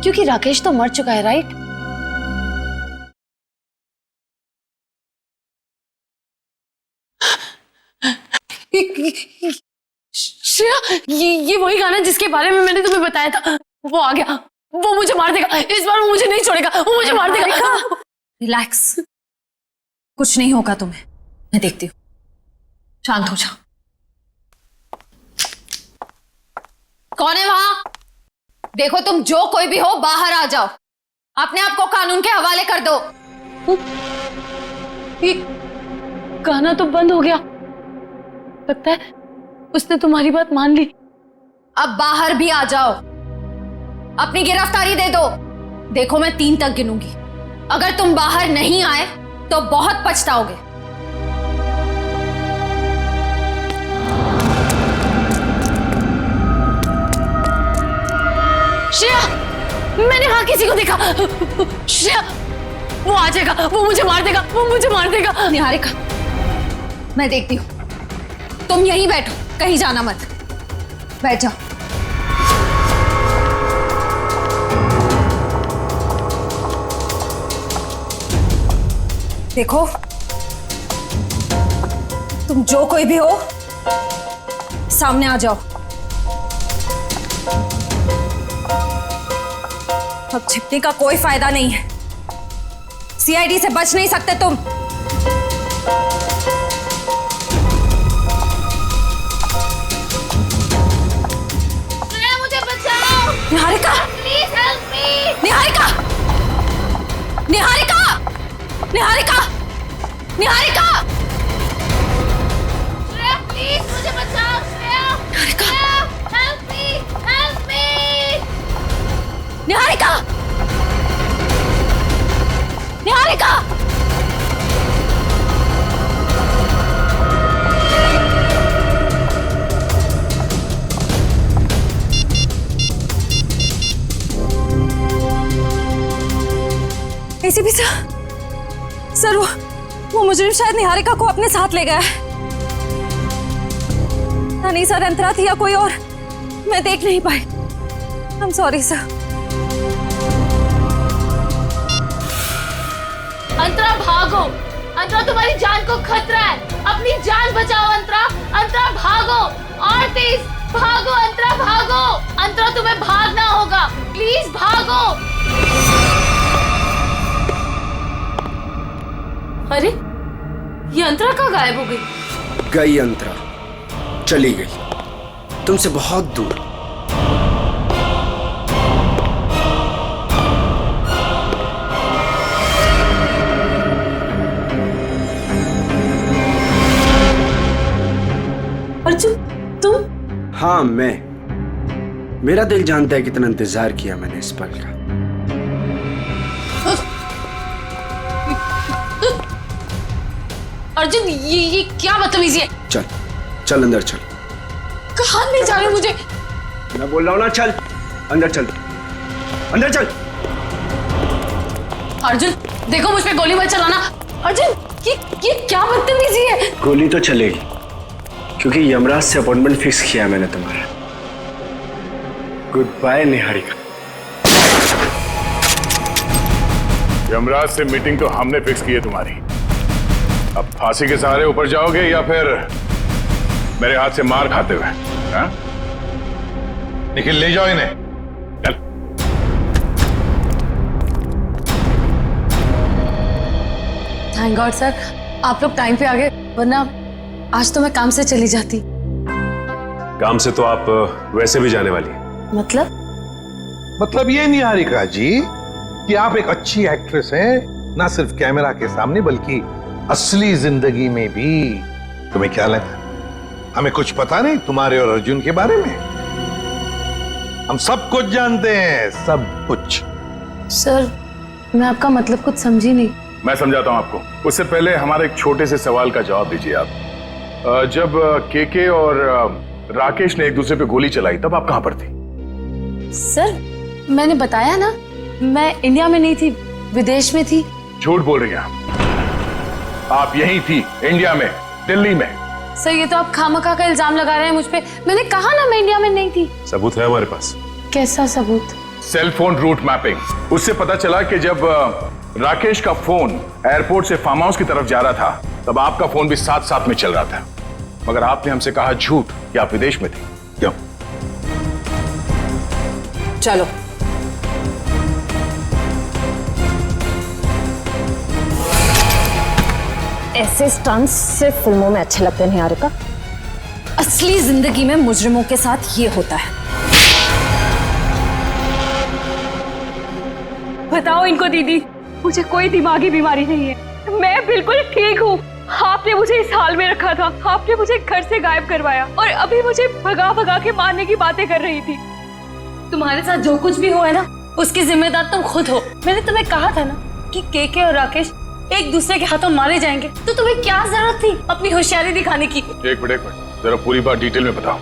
क्योंकि राकेश तो मर चुका है, राइट? श्रेया, ये वही गाना जिसके बारे में मैंने तुम्हें बताया था। वो आ गया, वो मुझे मार देगा। इस बार वो मुझे नहीं छोड़ेगा, वो मुझे मार देगा। रिलैक्स, कुछ नहीं होगा तुम्हें, मैं देखती हूँ। शांत हो जाओ। कौन है वहां? देखो, तुम जो कोई भी हो बाहर आ जाओ। अपने आप को कानून के हवाले कर दो। ये गाना तो बंद हो गया। लगता है उसने तुम्हारी बात मान ली। अब बाहर भी आ जाओ, अपनी गिरफ्तारी दे दो। देखो, मैं 3 तक गिनूंगी। अगर तुम बाहर नहीं आए तो बहुत पछताओगे। श्रेया, मैंने वहां किसी को देखा। श्रेया, वो आ जाएगा, वो मुझे मार देगा, वो मुझे मार देगा। निहारिका, मैं देखती हूँ। तुम यहीं बैठो, कहीं जाना मत। बैठ जाओ। देखो, तुम जो कोई भी हो सामने आ जाओ। अब छिपने का कोई फायदा नहीं है। सीआईडी से बच नहीं सकते तुम। मुझे बचाओ। Niharika, please help me. Niharika, Niharika, Niharika, Niharika, please मुझे बचाओ। एसीपी सर वो मुजरिम शायद निहारिका को अपने साथ ले गया है। नहीं सर, अंतरा थी या कोई और, मैं देख नहीं पाई। I am sorry sir. Antara भागो, अंतरा तुम्हारी जान को खतरा है, अपनी जान बचाओ अंतरा, अंतरा भागो और तेज भागो, अंतरा भागो, अंतरा तुम्हें भागना होगा, प्लीज भागो। अरे ये अंतरा कहाँ गायब हो गई? गई अंतरा, चली गई तुमसे बहुत दूर। अर्जुन तुम? हाँ मैं, मेरा दिल जानता है कितना इंतजार किया मैंने इस पल का। अर्जुन ये क्या बदतमीजी है? चल चल अंदर चल। कहाँ ले जा रहे मुझे? मैं बोल रहा हूँ ना, चल अंदर चल, अंदर चल। अर्जुन देखो मुझ पे गोली मत चलाना। अर्जुन ये क्या बदतमीजी है? गोली तो चलेगी क्योंकि यमराज से अपॉइंटमेंट फिक्स किया मैंने तुम्हारा। Good bye Niharika. यमराज से मीटिंग तो हमने फिक्स की है तुम्हारी। अब फांसी के सहारे ऊपर जाओगे या फिर मेरे हाथ से मार खाते हुए? हाँ? निखिल ले जाओ इन्हें, चल। थैंक गॉड सर, आप लोग टाइम पे आ गए, वरना आज तो मैं काम से चली जाती। काम से तो आप वैसे भी जाने वाली हैं। मतलब ये निहारिका जी कि आप एक अच्छी एक्ट्रेस हैं, ना सिर्फ कैमरा के सामने बल्कि असली जिंदगी में भी। तुम्हें क्या लगा हमें कुछ पता नहीं तुम्हारे और अर्जुन के बारे में? हम सब कुछ जानते हैं, सब कुछ। सर मैं आपका मतलब कुछ समझी नहीं। मैं समझाता हूं आपको। उससे पहले हमारे एक छोटे से सवाल का जवाब दीजिए आप। जब केके और राकेश ने एक दूसरे पे गोली चलाई तब आप कहां पर थी? सर मैंने बताया ना, मैं इंडिया में नहीं थी, विदेश में थी। झूठ बोल रही हैं आप यहीं थी, इंडिया में, दिल्ली में। सर ये तो आप खामखा का इल्जाम लगा रहे हैं मुझ पे। मैंने कहा ना मैं इंडिया में नहीं थी। सबूत है हमारे पास। कैसा सबूत? Cell phone route mapping. उससे पता चला कि जब राकेश का फोन एयरपोर्ट से फार्म हाउस की तरफ जा रहा था तब आपका फोन भी साथ साथ में चल रहा था, मगर आपने हमसे कहा झूठ कि आप विदेश में थे। क्यों? चलो ऐसे स्टंट्स सिर्फ फिल्मों में अच्छे लगते हैं निहारिका, असली जिंदगी में मुजरिमों के साथ ये होता है। बताओ इनको दीदी, मुझे कोई दिमागी बीमारी नहीं है, मैं बिल्कुल ठीक हूँ। आपने मुझे इस हाल में रखा था, आपने मुझे घर से गायब करवाया और अभी मुझे भगा भगा के मारने की बातें कर रही थी। तुम्हारे साथ जो कुछ भी हुआ है ना, उसकी जिम्मेदार तुम खुद हो। मैंने तुम्हें कहा था ना कि केके और राकेश एक दूसरे के हाथों मारे जाएंगे, तो तुम्हें क्या जरूरत थी अपनी होशियारी दिखाने की? एक मिनट जरा पूरी बात डिटेल में बताओ।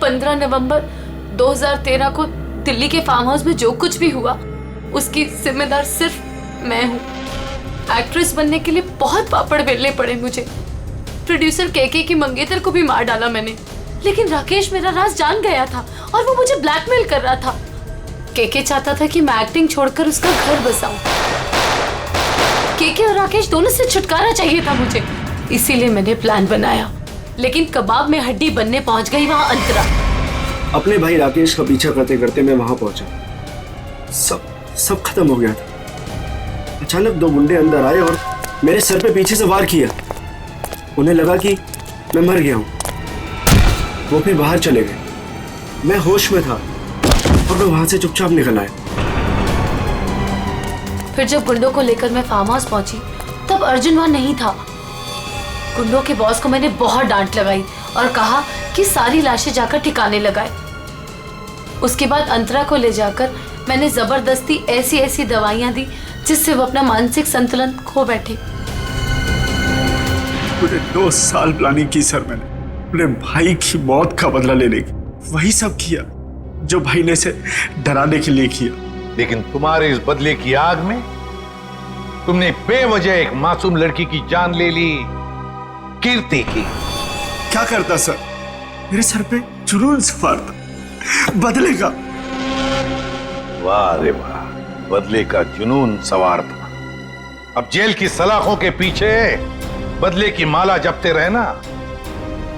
15 नवंबर 2013 को दिल्ली के फार्म हाउस में जो कुछ भी हुआ उसकी जिम्मेदार सिर्फ मैं हूँ। एक्ट्रेस बनने के लिए बहुत पापड़ बेलने पड़े मुझे। प्रोड्यूसर केके की मंगेतर को भी मार डाला मैंने, लेकिन राकेश मेरा राज जान गया था और वो मुझे ब्लैकमेल कर रहा था। केके चाहता था कि मैं एक्टिंग छोड़कर उसका घर बसाऊं। केके और राकेश दोनों से छुटकारा चाहिए था मुझे, इसीलिए मैंने प्लान बनाया। लेकिन कबाब में हड्डी बनने पहुंच गई वहां अंतरा। अपने भाई राकेश का पीछा करते करते मैं वहां पहुंचा, सब खत्म हो गया था। अचानक 2 गुंडे अंदर आए और मेरे सर पे पीछे से वार किया। उन्हें लगा कि मैं मर गया हूं। वो फिर बाहर चले गए। मैं होश में था और मैं वहां से चुपचाप निकल आया। फिर जब गुंडों को लेकर मैं फार्म हाउस पहुंची तब अर्जुन वहां नहीं था। गुंडों के बॉस को मैंने बहुत डांट लगाई और कहा कि सारी लाशें जाकर ठिकाने लगाए। उसके बाद अंतरा को ले जाकर मैंने जबरदस्ती ऐसी दवाइयां दी जिससे वो अपना मानसिक संतुलन खो बैठे। पूरे 2 साल प्लानिंग की सर मैंने अपने भाई की मौत का बदला लेने की। वही सब किया जो भाई ने इसे डराने के लिए किया। लेकिन तुम्हारे इस बदले की आग में तुमने बेवजह एक मासूम लड़की की जान ले ली, कीर्ति की। क्या करता सर, मेरे सर पे जुनून सवार था, बदले का। वाह रे वाह, बदले का जुनून सवार था। अब जेल की सलाखों के पीछे बदले की माला जपते रहना,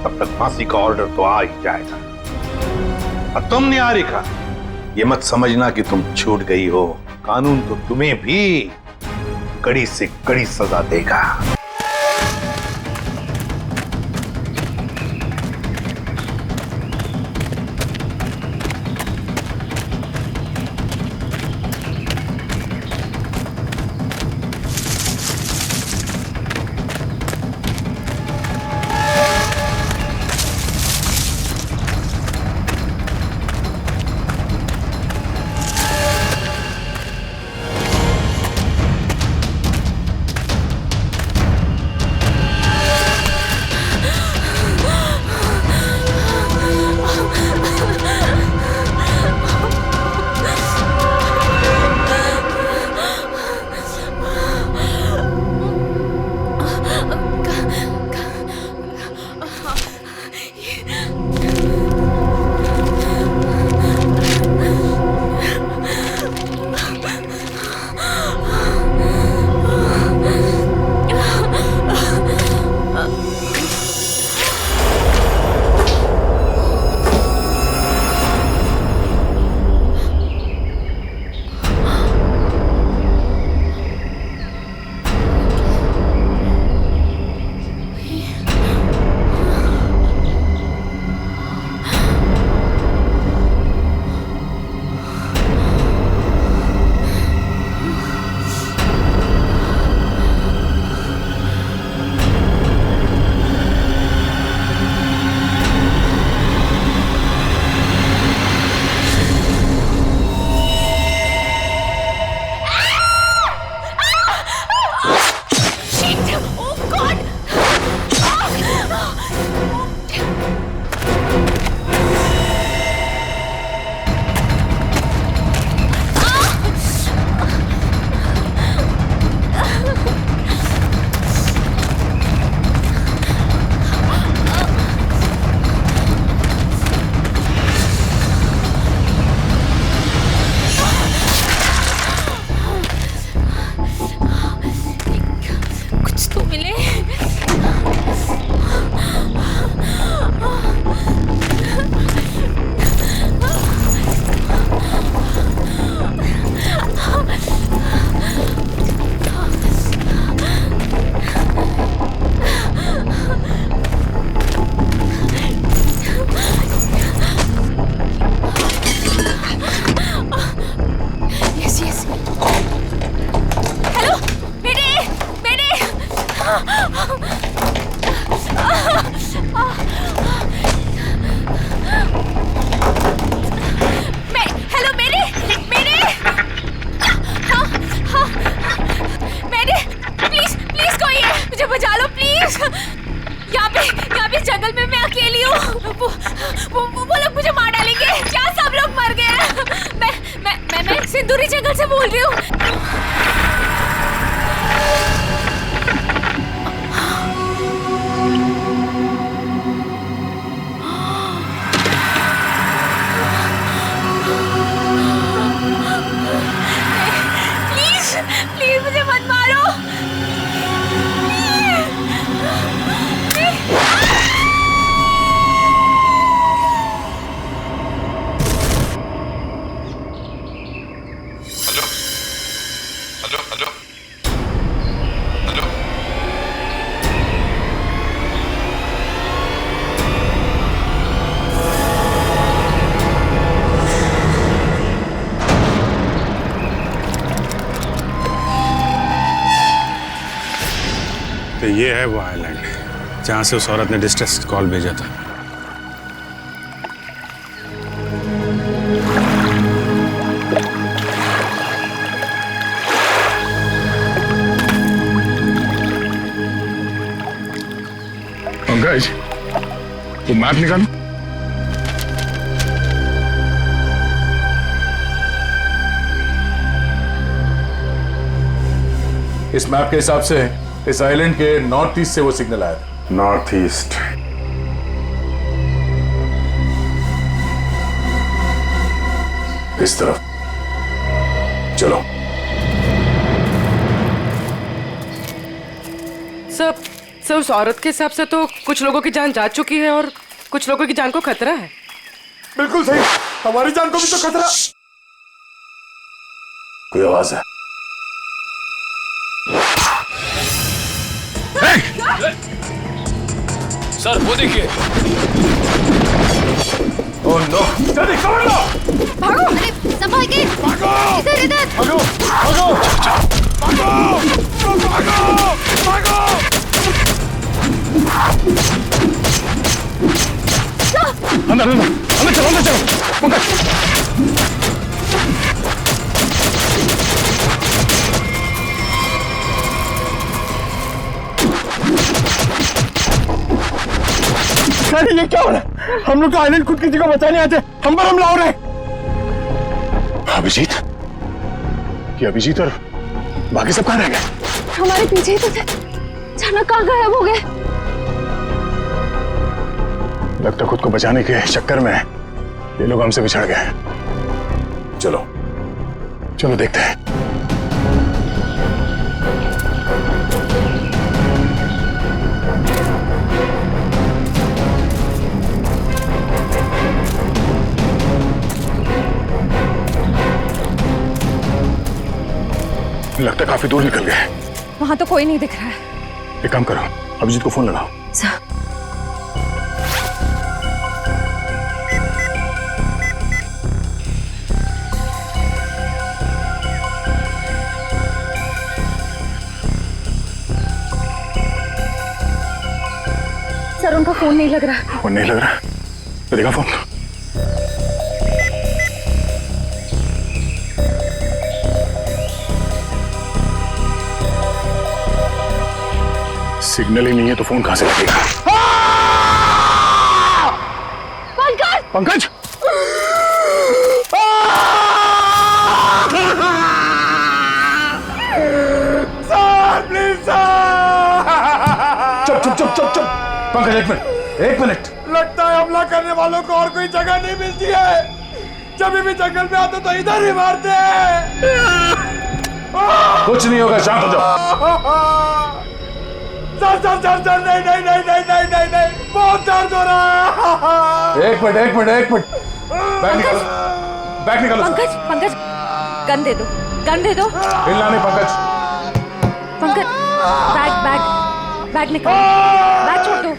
तब तक फांसी का ऑर्डर तो आ ही जाएगा। और तुम निहारिका, ये मत समझना कि तुम छूट गई हो, कानून तो तुम्हें भी कड़ी से कड़ी सजा देगा। वो लोग मुझे मार डालेंगे। क्या सब लोग मर गए? मैं सिंदूरी जंगल से बोल रही हूँ। प्लीज मुझे मत मारो। तो ये है वो आइलैंड जहां से उस औरत ने डिस्ट्रेस कॉल भेजा था। पंकज, वो मैप निकालो। इस मैप के हिसाब से इस आइलैंड के नॉर्थ ईस्ट से वो सिग्नल आया था। North east. इस तरफ चलो। सर उस औरत के हिसाब से तो कुछ लोगों की जान जा चुकी है और कुछ लोगों की जान को खतरा है। बिल्कुल सही, हमारी जान को भी तो खतरा। कोई आवाज है? सर वो देखिए। ओह नो, जल्दी कवर लो। भागो, अरे संभाल के। भागो, इधर इधर। भागो, भागो, भागो, भागो, भागो। अंदर अंदर अंदर चलो, अंदर चलो। पंकज अरे ये क्या हो रहा है? हम लोग का आइलैंड खुद किसी को बचाने आते, हम पर हमला हो रहा है। अभिजीत, ये अभिजीत और बाकी सब कहाँ रह गए? हमारे पीछे ही तो थे, अचानक कहाँ गायब हो गए? लगता खुद को बचाने के चक्कर में ये लोग हमसे बिछड़ गए। चलो चलो देखते हैं। लगता काफी दूर निकल गए। वहां तो कोई नहीं दिख रहा है। एक काम करो, अभिजीत को फोन लगाओ। सर उनका फोन नहीं लग रहा। फोन नहीं लग रहा? तो देखा फोन। सिग्नल ही नहीं है तो फोन कहां से लगेगा? पंकज! पंकज! चुप चुप चुप चुप चुप। पंकज एक मिनट। लगता है हमला करने वालों को और कोई जगह नहीं मिलती है। जब भी जंगल में आते तो इधर ही मारते हैं। कुछ नहीं होगा, शांत हो जाओ। सर नहीं नहीं नहीं नहीं नहीं नहीं नहीं, बहुत दर्द हो रहा है। एक मिनट। बैग निकालो, बैग निकालो। पंकज गन दे दो, गन दे दो। हिलना नहीं पंकज। पंकज बैग निकालो, बैग छोड़ दो।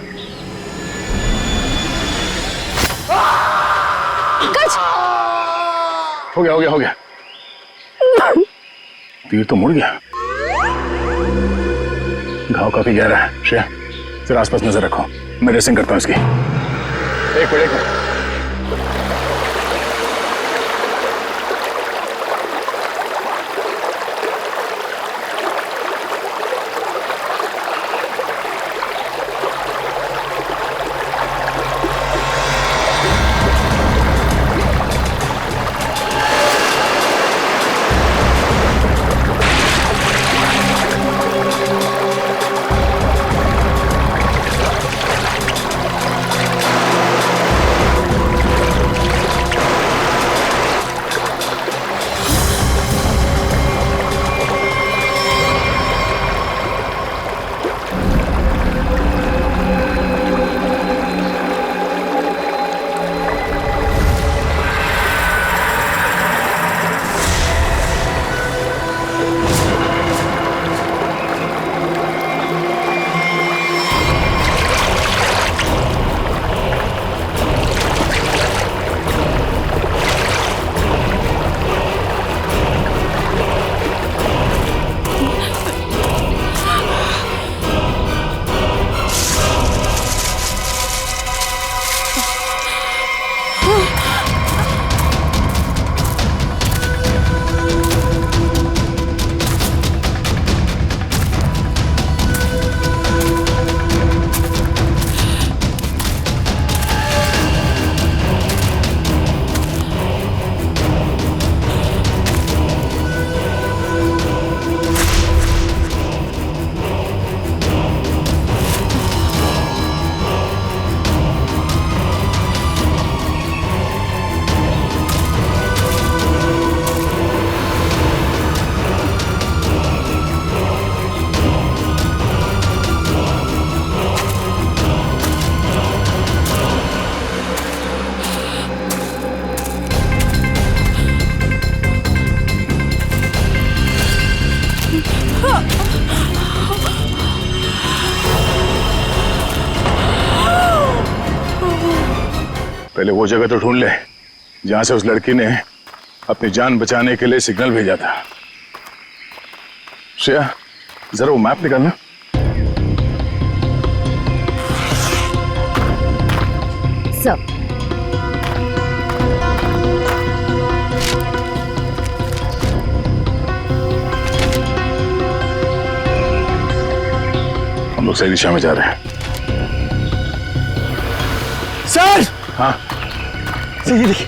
पंकज! हो गया। तीर तो मुड़ गया। घाव काफी गहरा है। श्रेया, जरा आसपास नजर रखो, मैं ड्रेसिंग करता हूँ इसकी। एक मिनट। पहले वो जगह तो ढूंढ ले जहां से उस लड़की ने अपनी जान बचाने के लिए सिग्नल भेजा था। श्रेया, जरा वो मैप निकालना। सब हम लोग सही दिशा में जा रहे हैं। सर! हाँ, सर ये देखिए।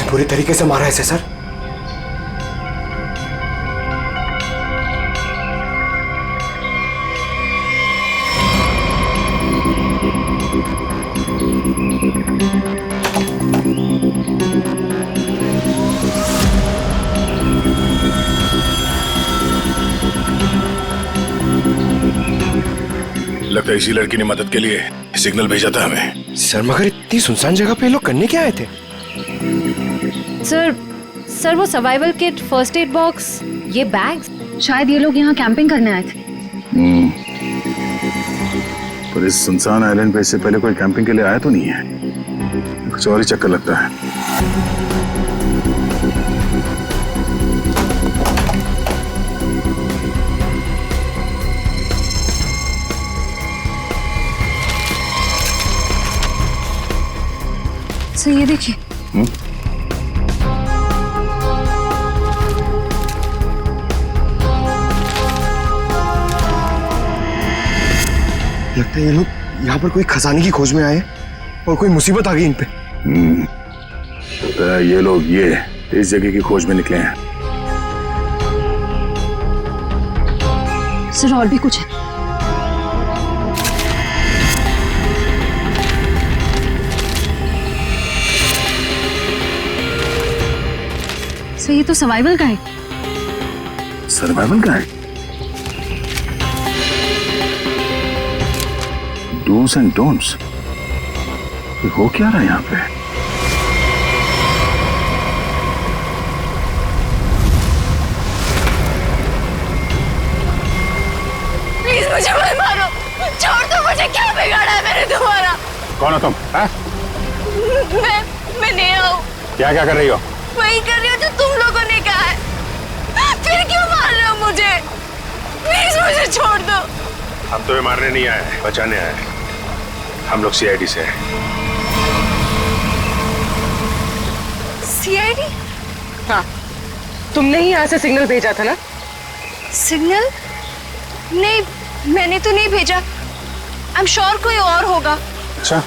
पूरी तरीके से मारा है इसे सर। लगता है इसी लड़की ने मदद के लिए सिग्नल भेजा था हमें। सर मगर इतनी सुनसान जगह पे लोग करने क्या आए थे? सर वो survival kit, first aid box, ये बैग्स, शायद ये लोग यहाँ कैंपिंग करने आए थे। पर इस सुनसान आइलैंड पे इससे पहले कोई कैंपिंग के लिए आया तो नहीं है। कुछ और ही चक्कर लगता है। सर ये देखिए। लगता है ये लोग यहाँ पर कोई खजाने की खोज में आए और कोई मुसीबत आ गई इन पे। लगता है ये लोग इस जगह की खोज में निकले हैं। सर और भी कुछ है। सर ये तो survival guide. Survival guide? Dos and don'ts. हो क्या रहा है यहाँ पे? प्लीज मुझे मत मारो, छोड़ दो मुझे। क्या बिगाड़ा है मैंने तुम्हारा? कौन हो तुम? है? मैं नेहा हूँ। क्या कर रही हो? वही कर रही हो जो तुम लोगों ने कहा है। फिर क्यों मार रहे हो मुझे? प्लीज मुझे छोड़ दो। हम तुम्हें मारने नहीं आए, बचाने आए। हम लोग सीआईडी से हैं। सीआईडी? हाँ, तुमने ही यहाँ से सिग्नल भेजा था ना? सिग्नल? नहीं, मैंने तो नहीं भेजा। आई एम श्योर कोई और होगा। अच्छा,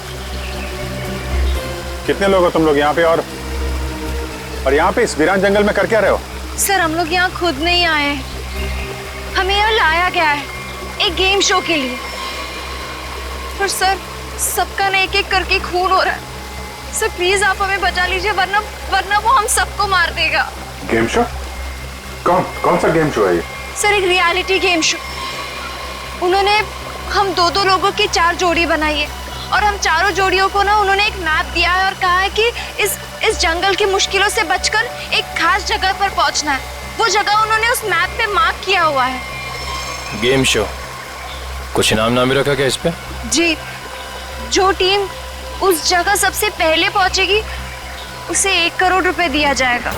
कितने लोग हो तुम लोग यहाँ पे? और यहाँ पे इस वीरान जंगल में कर क्या रहे हो? सर हम लोग यहाँ खुद नहीं आए हैं, हमें यहाँ लाया गया है एक गेम शो के लिए। पर सर सबका ना एक एक करके खून हो रहा है। सर प्लीज आप हमें बचा लीजिए, वरना वो हम सबको मार देगा। Game show? कौन सा गेम शो है ये? सर एक रियलिटी गेम शो। उन्होंने हम दो लोगों की 4 जोड़ी बनाई है और हम चारों जोड़ियों को ना उन्होंने एक मैप दिया है और कहा है कि इस जंगल की मुश्किलों से बचकर एक खास जगह पर पहुंचना है। वो जगह उन्होंने उस मैप पे मार्क किया हुआ है। गेम शो, कुछ इनाम नाम भी रखा क्या इस पे? जी, जो टीम उस जगह सबसे पहले पहुंचेगी उसे 1 करोड़ रुपए दिया जाएगा।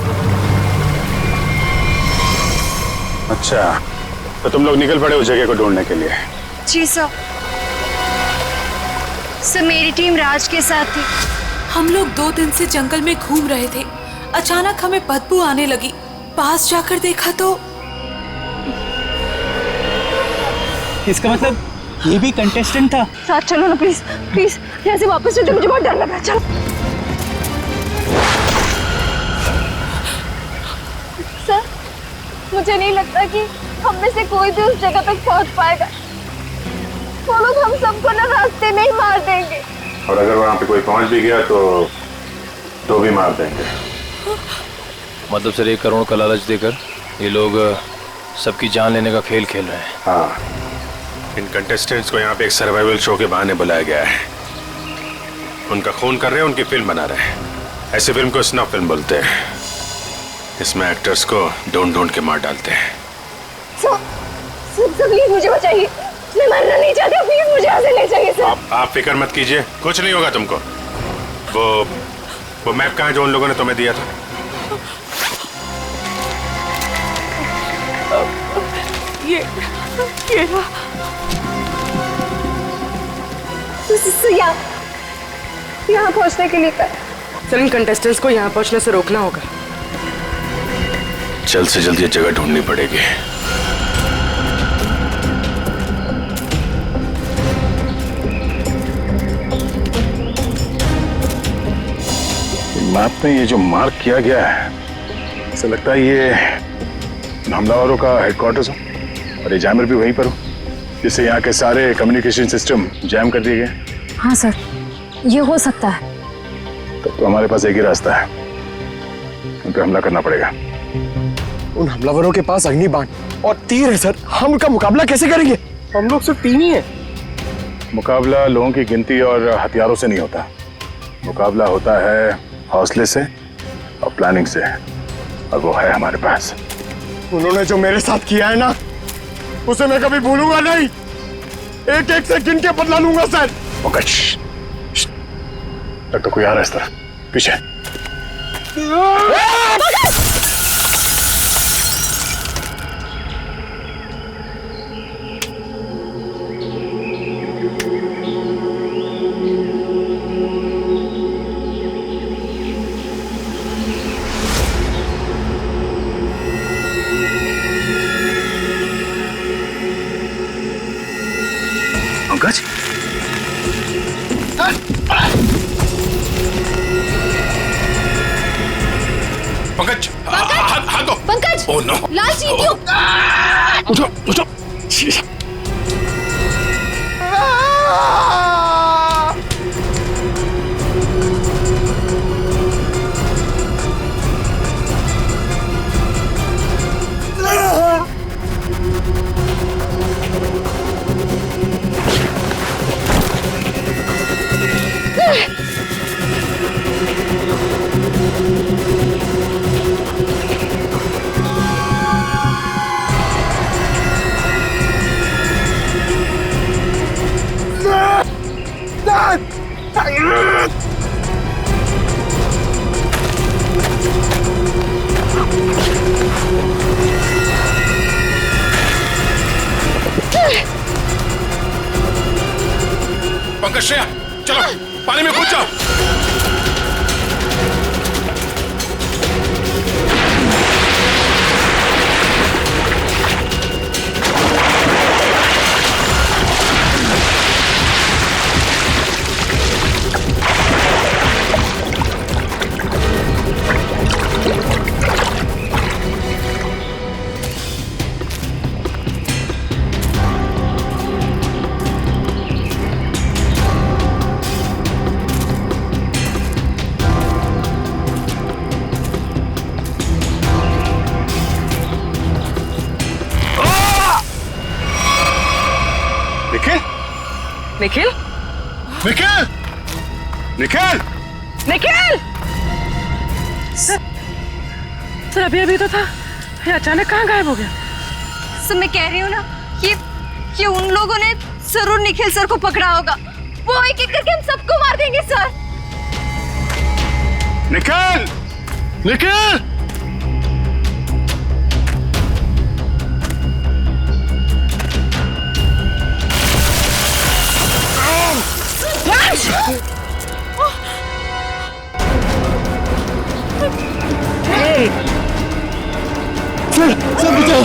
अच्छा, तो तुम लोग निकल पड़े उस जगह को ढूंढने के लिए? जी सर। सर मेरी टीम राज के साथ थी। हम लोग 2 दिन से जंगल में घूम रहे थे। अचानक हमें बदबू आने लगी। पास जाकर देखा तो इसका मतलब ये भी कंटेस्टेंट था। साथ चलो ना प्लीज, प्लीज यहाँ से वापस चलो, मुझे बहुत डर लग रहा है। चलो सर, मुझे नहीं लगता कि हम में से कोई भी उस जगह तक पहुंच पाएगा। वो लोग हम सबको ना रास्ते में ही मार देंगे। और अगर वहां पे कोई पहुंच भी गया तो भी मार देंगे। मतलब सर 1 करोड़ का लालच देकर ये लोग सबकी जान लेने का खेल खेल रहे हैं। हाँ, इन कंटेस्टेंट्स को यहाँ पे एक सर्वाइवल शो के बहाने बुलाया गया है। उनका खून कर रहे हैं, उनकी फिल्म बना रहे हैं। ऐसी फिल्म को स्नफ फिल्म बोलते हैं। इसमें एक्टर्स को ढूंढ ढूंढ के मार डालते हैं। प्लीज मुझे बचाइए, मैं मरना नहीं चाहती, प्लीज मुझे यहाँ से ले जाइए सर। आप फिक्र मत कीजिए, कुछ नहीं होगा तुमको। वो मैप कहाँ है जो उन लोगों ने तुम्हें दिया था? ये यहाँ पहुँचने के लिए कर। सर इन कंटेस्टेंट्स को यहाँ पहुँचने से रोकना होगा। जल्द से जल्द ये जगह ढूंढनी पड़ेगी। मैप में ये जो मार्क किया गया है, ऐसा लगता है ये हमलावरों का हेडक्वार्टर्स हो और ये जैमर भी वहीं पर हो, जिससे यहाँ के सारे कम्युनिकेशन सिस्टम जैम कर दिए गए। हाँ सर, ये हो सकता है। तो हमारे पास एक ही रास्ता है, उन पर हमला करना पड़ेगा। उन हमलावरों के पास अग्नि बाण और तीर है सर, हम उनका मुकाबला कैसे करेंगे? हम लोग सिर्फ 3 ही हैं। मुकाबला लोगों की गिनती और हथियारों से नहीं होता, मुकाबला होता है हौसले से और प्लानिंग से, और वो है हमारे पास। उन्होंने जो मेरे साथ किया है ना, उसे मैं कभी भूलूंगा नहीं। एक एक से गिन के बदला लूंगा सर। तक तो कोई आ रहा है इस तरफ, पीछे। पंकज, पंकज, हाथ दो। पंकज, ओह नो, लाल चींटियों। उठो उठो। पंकज, श्रेया, चलो पानी में कूद जाओ। निखिल, निखिल, निखिल, निखिल! सर अभी अभी तो था, ये अचानक कहाँ गायब हो गया? सर मैं कह रही हूँ ना, ये उन लोगों ने जरूर निखिल सर को पकड़ा होगा। वो एक एक करके हम सबको मार देंगे सर। निखिल, निखिल! सर बचाओ।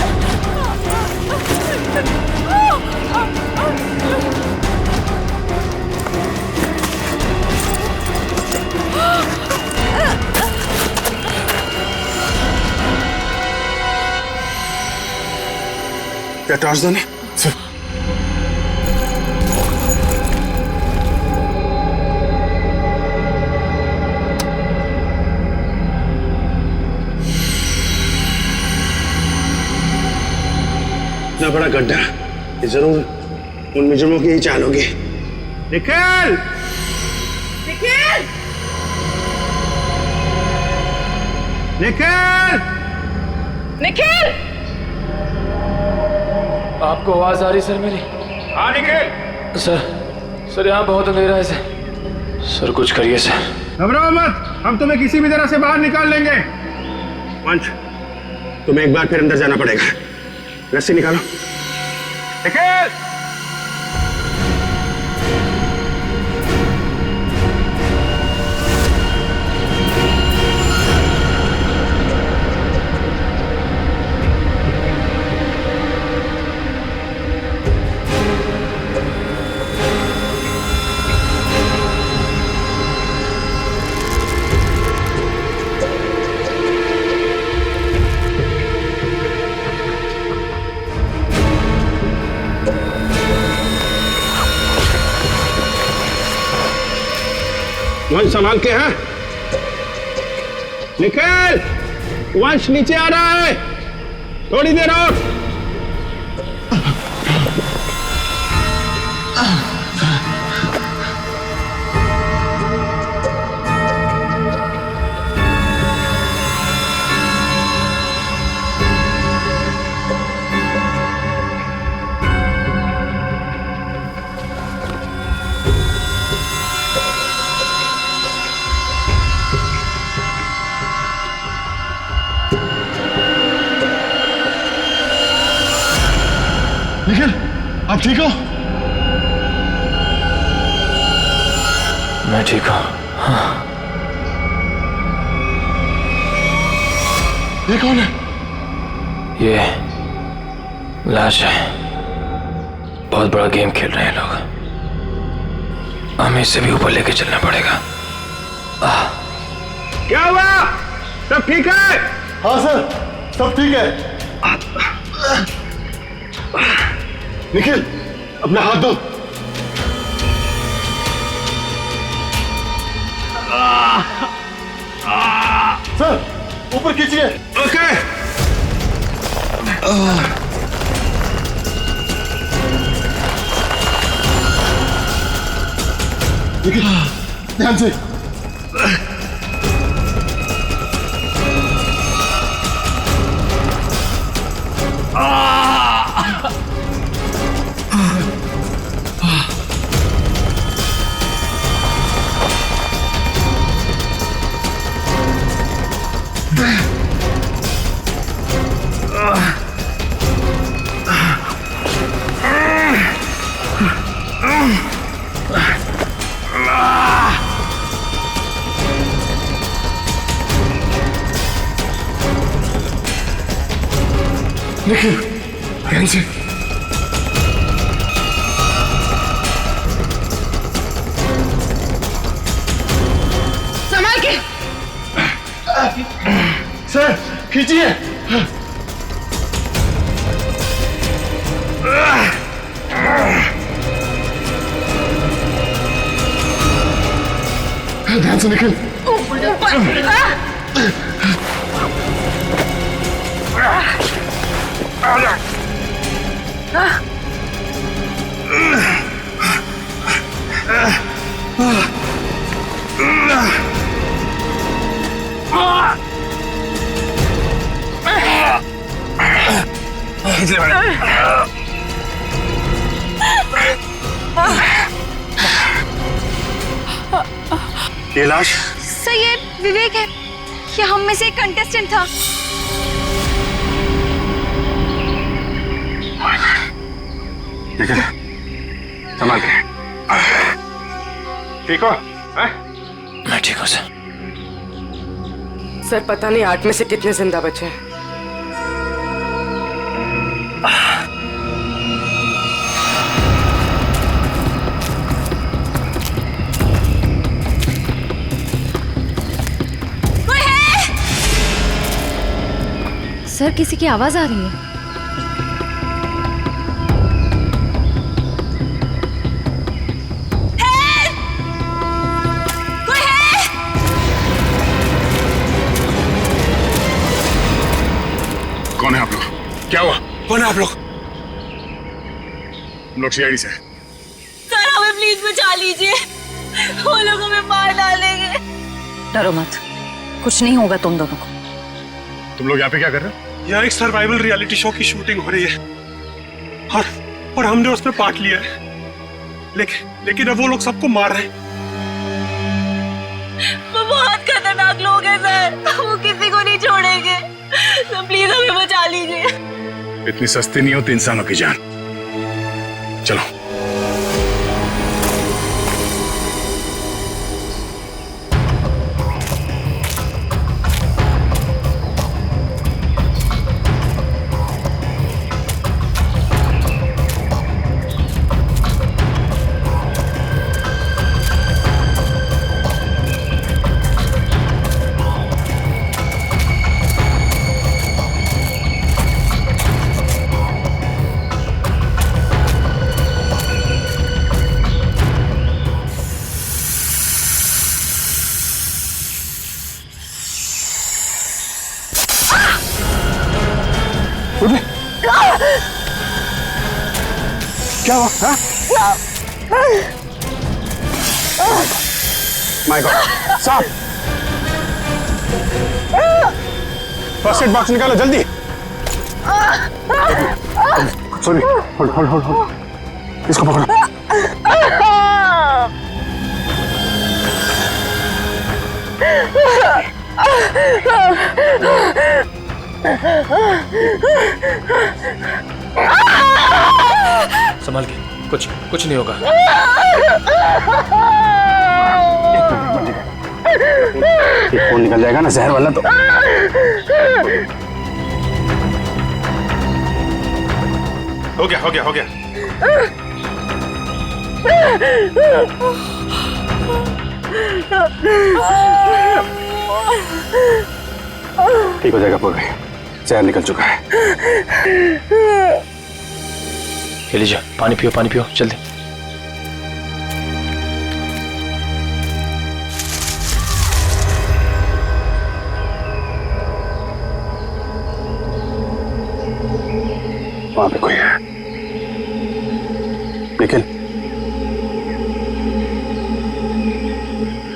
टॉर्च देने सर। इतना बड़ा गड्ढा, ये जरूर उन मुजरिमों की ही चाल होगी। निखिल! निखिल! निखिल! निखिल! आपको आवाज आ रही सर मेरी? हाँ निखिल। सर यहाँ बहुत अंधेरा है सर कुछ करिए सर। घबराओ मत, हम तुम्हें किसी भी तरह से बाहर निकाल लेंगे। वंश, तुम्हें एक बार फिर अंदर जाना पड़ेगा। रस्सी निकालो। निखिल! वंश संभाल के हैं। निखिल! वंश नीचे आ रहा है, थोड़ी देर और। निखिल, आप ठीक हो? मैं ठीक हूँ। हाँ। ये कौन है? ये लाश है। बहुत बड़ा गेम खेल रहे हैं लोग। हमें इससे भी ऊपर लेके चलना पड़ेगा। क्या हुआ? सब ठीक है? हाँ सर, सब ठीक है। निखिल, अपना हाथ दो। सर, ऊपर खींचिए। ओके। निखिल, ध्यान से। निखिल, ध्यान से। संभाल के। सर, खींचिए। ध्यान से निखिल। ये लाश? सर ये विवेक है, ये हम में से एक कंटेस्टेंट था। निखिल, संभाल के। ठीक हो? मैं ठीक हूँ सर। सर पता नहीं 8 में से कितने जिंदा बचे हैं। सर किसी की आवाज आ रही है। कौन है आप लोग? हम लोग सीआईडी से। सर हमें प्लीज बचा लीजिए, वो लोग हमें मार डालेंगे। डरो मत, कुछ नहीं होगा तुम दोनों को। तुम लोग यहाँ पे क्या कर रहे हो? यहाँ एक सर्वाइवल रियलिटी शो की शूटिंग हो रही है और हमने उसमें पार्ट लिया है, लेकिन अब वो लोग सबको मार रहे हैं। वो बहुत खतरनाक लोग हैं सर, वो किसी को नहीं छोड़ेंगे, तो प्लीज हमें बचा लीजिए। इतनी सस्ती नहीं होती इंसानों की जान। चलो। क्या हुआ? माय गॉड, साहब फर्स्ट एड बॉक्स निकालो जल्दी। सॉरी, होल्ड, इसको पकड़ो। संभाल के, कुछ नहीं होगा। खून निकल जाएगा ना जहर वाला तो। हो गया। ठीक हो जाएगा पूर्वी, जहर निकल चुका है। लीजिए, पानी पियो जल्दी। वहां पे कोई है। निखिल,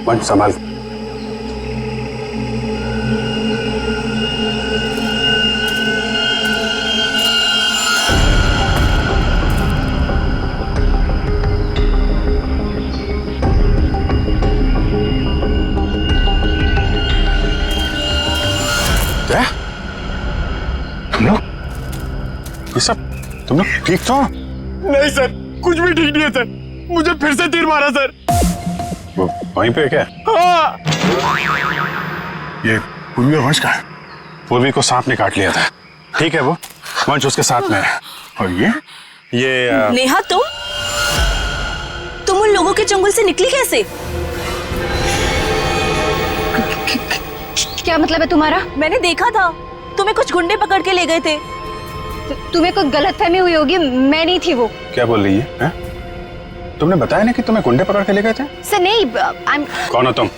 वन संभाल। तुम लोग ठीक तो? नहीं सर, कुछ भी ठीक नहीं है सर, मुझे फिर से तीर मारा सर। वो वहीं पे क्या? हाँ। ये पूर्वी और वंश का है? पूर्वी को सांप ने काट लिया था, ठीक है, वो वंश उसके साथ में है। और ये नेहा, तुम उन लोगों के जंगल से निकली कैसे? क्या मतलब है तुम्हारा? मैंने देखा था, तुम्हें कुछ गुंडे पकड़ के ले गए थे। तुम्हें कोई गलतफहमी हुई होगी, मैं नहीं थी वो। क्या बोल रही है? तुमने बताया ना कि तुम्हें गुंडे पकड़ के ले गए थे? सर नहीं, कौन हो तुम?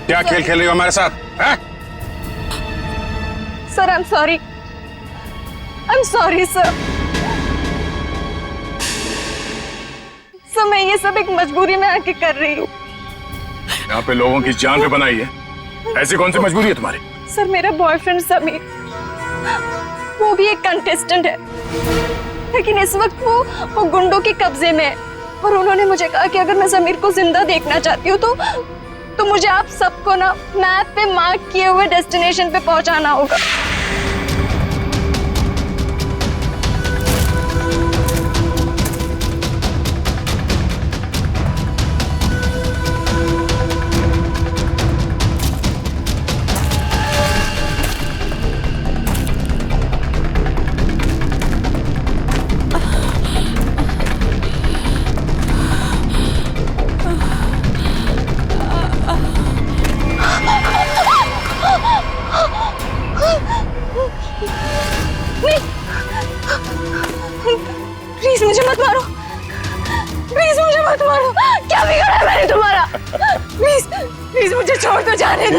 क्या खेल खेल रही हो हमारे साथ? Sir I am sorry sir. Sir मैं ये सब एक मजबूरी में आके कर रही हूँ। यहाँ पे लोगों की जान पे बनाई है, ऐसी कौन सी मजबूरी है तुम्हारी? सर मेरा बॉयफ्रेंड समीर, वो भी एक कंटेस्टेंट है, लेकिन इस वक्त वो गुंडों के कब्जे में है। और उन्होंने मुझे कहा कि अगर मैं समीर को जिंदा देखना चाहती हूँ तो मुझे आप सबको ना मैप पे मार्क किए हुए डेस्टिनेशन पे पहुंचाना होगा। प्लीज मुझे मत मारो, प्लीज मुझे मत मारो। क्या बिगाड़ा है मैंने तुम्हारा? प्लीज मुझे छोड़ दो, जाने दो।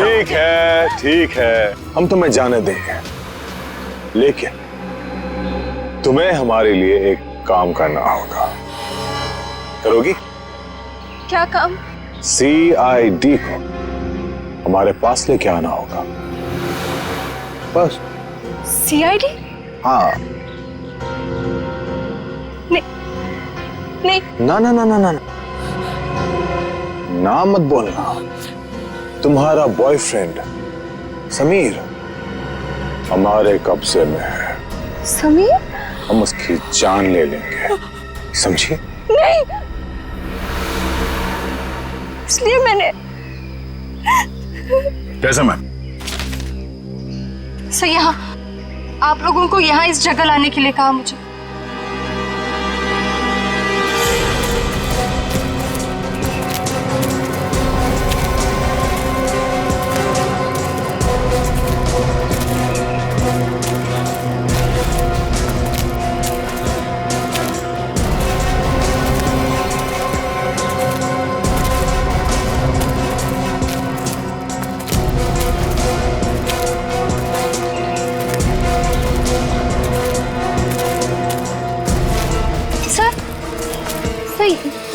ठीक है, हम तुम्हें जाने देंगे, लेकिन तुम्हें हमारे लिए एक काम करना होगा। करोगी? क्या काम? CID को हमारे पास लेके आना होगा, बस। CID? हाँ। नहीं। ना ना ना ना ना ना मत बोलना। तुम्हारा बॉयफ्रेंड समीर हमारे कब्जे में है। समीर? हम उसकी जान ले लेंगे, समझी? नहीं, इसलिए मैंने कैसे मैम? सर यहाँ आप लोगों को यहाँ इस जगह लाने के लिए कहा मुझे।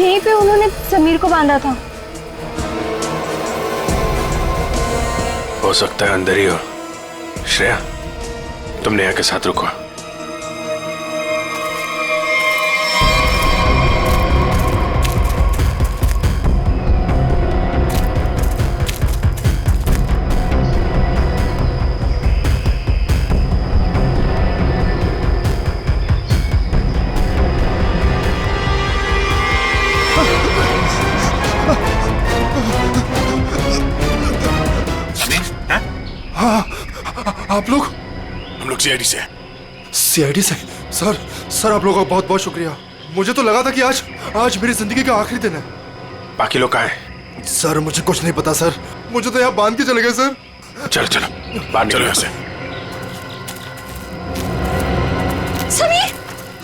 यहीं पे उन्होंने समीर को बांधा था। हो सकता है अंदर ही हो। श्रेया, तुम नेहा के साथ रुको। आप लोग? हम लोग CID से हैं। CID से? सर आप लोगों का बहुत बहुत शुक्रिया। मुझे तो लगा था कि आज मेरी जिंदगी का आखिरी दिन है। बाकी लोग कहाँ हैं? सर मुझे कुछ नहीं पता सर, मुझे तो यहाँ बांध के चले गए सर। चलो चलो बाहर चलो यहाँ से।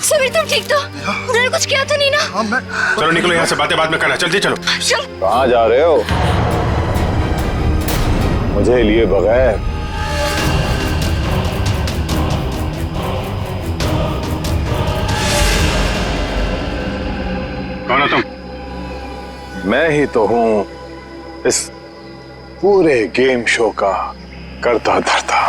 समीर तुम ठीक तो? उन्होंने कुछ किया तो नहीं ना? हाँ मैं। चलो निकलो यहाँ से, बातें बाद में करना। जल्दी चलो। कहाँ जा रहे हो? मुझे लिए बगैर? कौन हो तुम? मैं ही तो हूं इस पूरे गेम शो का करता धरता।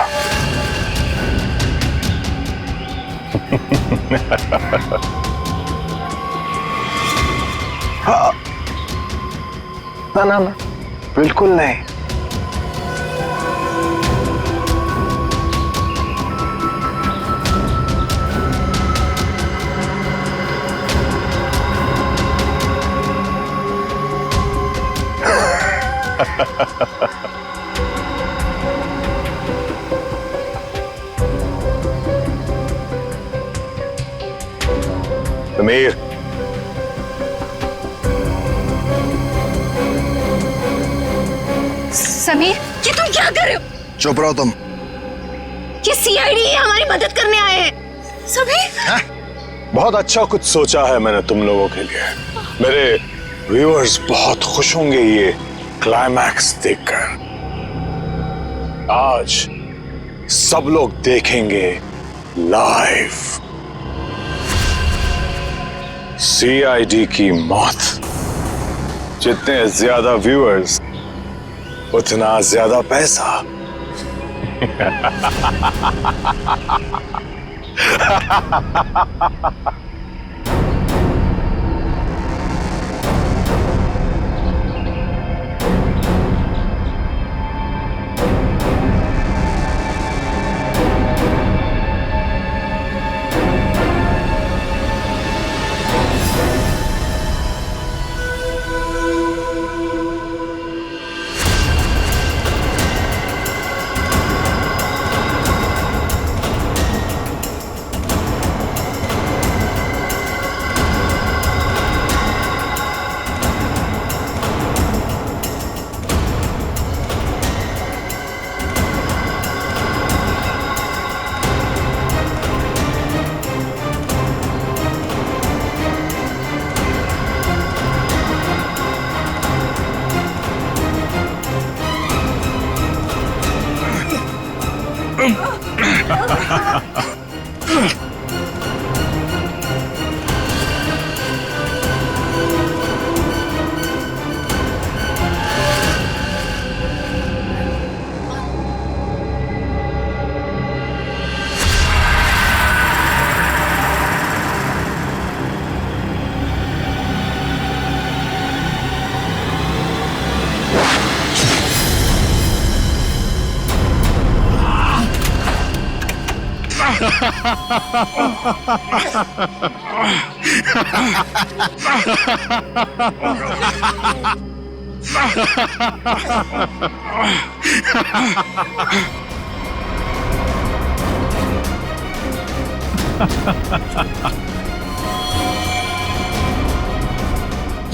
हाँ। ना बिल्कुल नहीं। समीर, समीर, ये तुम क्या कर रहे हो? चुप रहो तुम। ये CID हमारी मदद करने आए हैं। समीर? बहुत अच्छा कुछ सोचा है मैंने तुम लोगों के लिए। मेरे व्यूअर्स बहुत खुश होंगे ये क्लाइमैक्स देखकर। आज सब लोग देखेंगे लाइव CID की मौत। जितने ज्यादा व्यूअर्स उतना ज्यादा पैसा।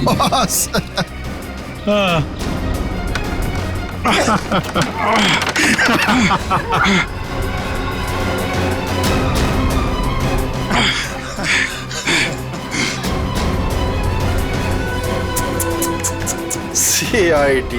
बॉस। CID।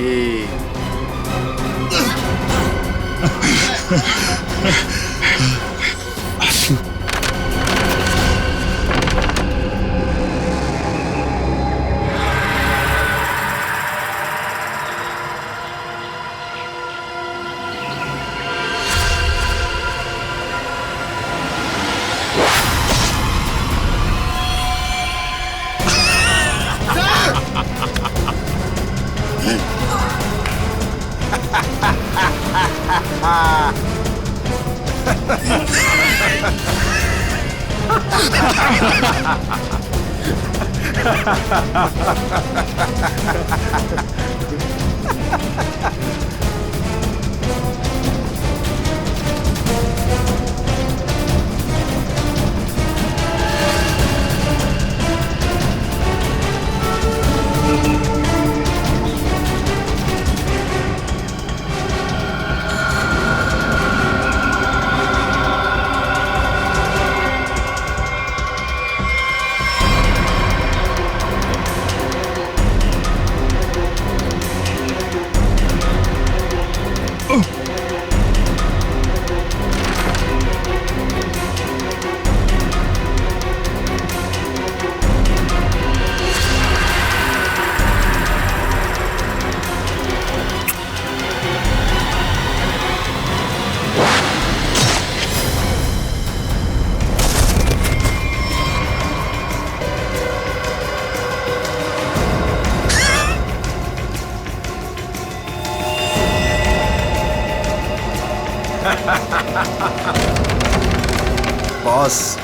बॉस।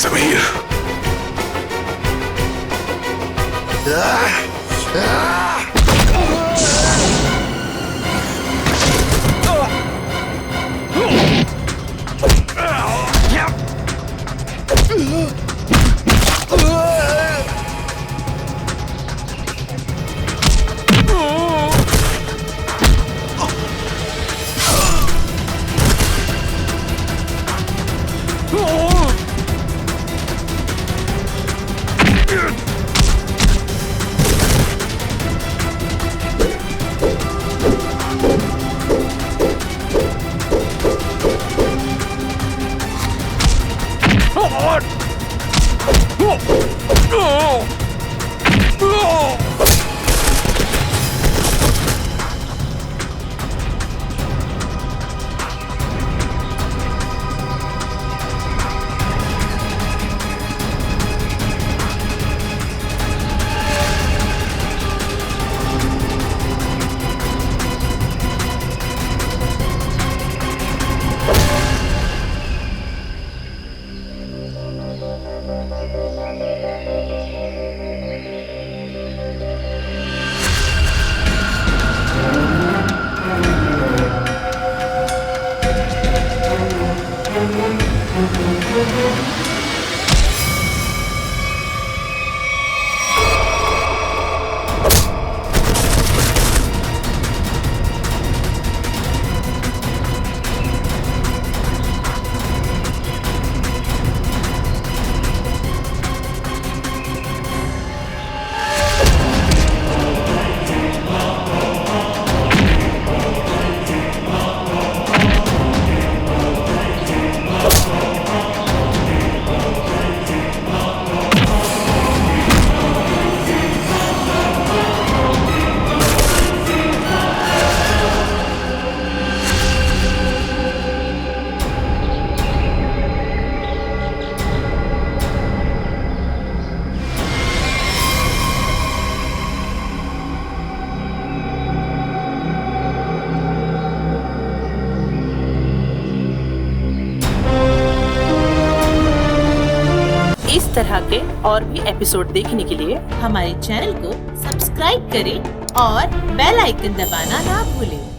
समीर। तरह के और भी एपिसोड देखने के लिए हमारे चैनल को सब्सक्राइब करें और बेल आइकन दबाना ना भूलें।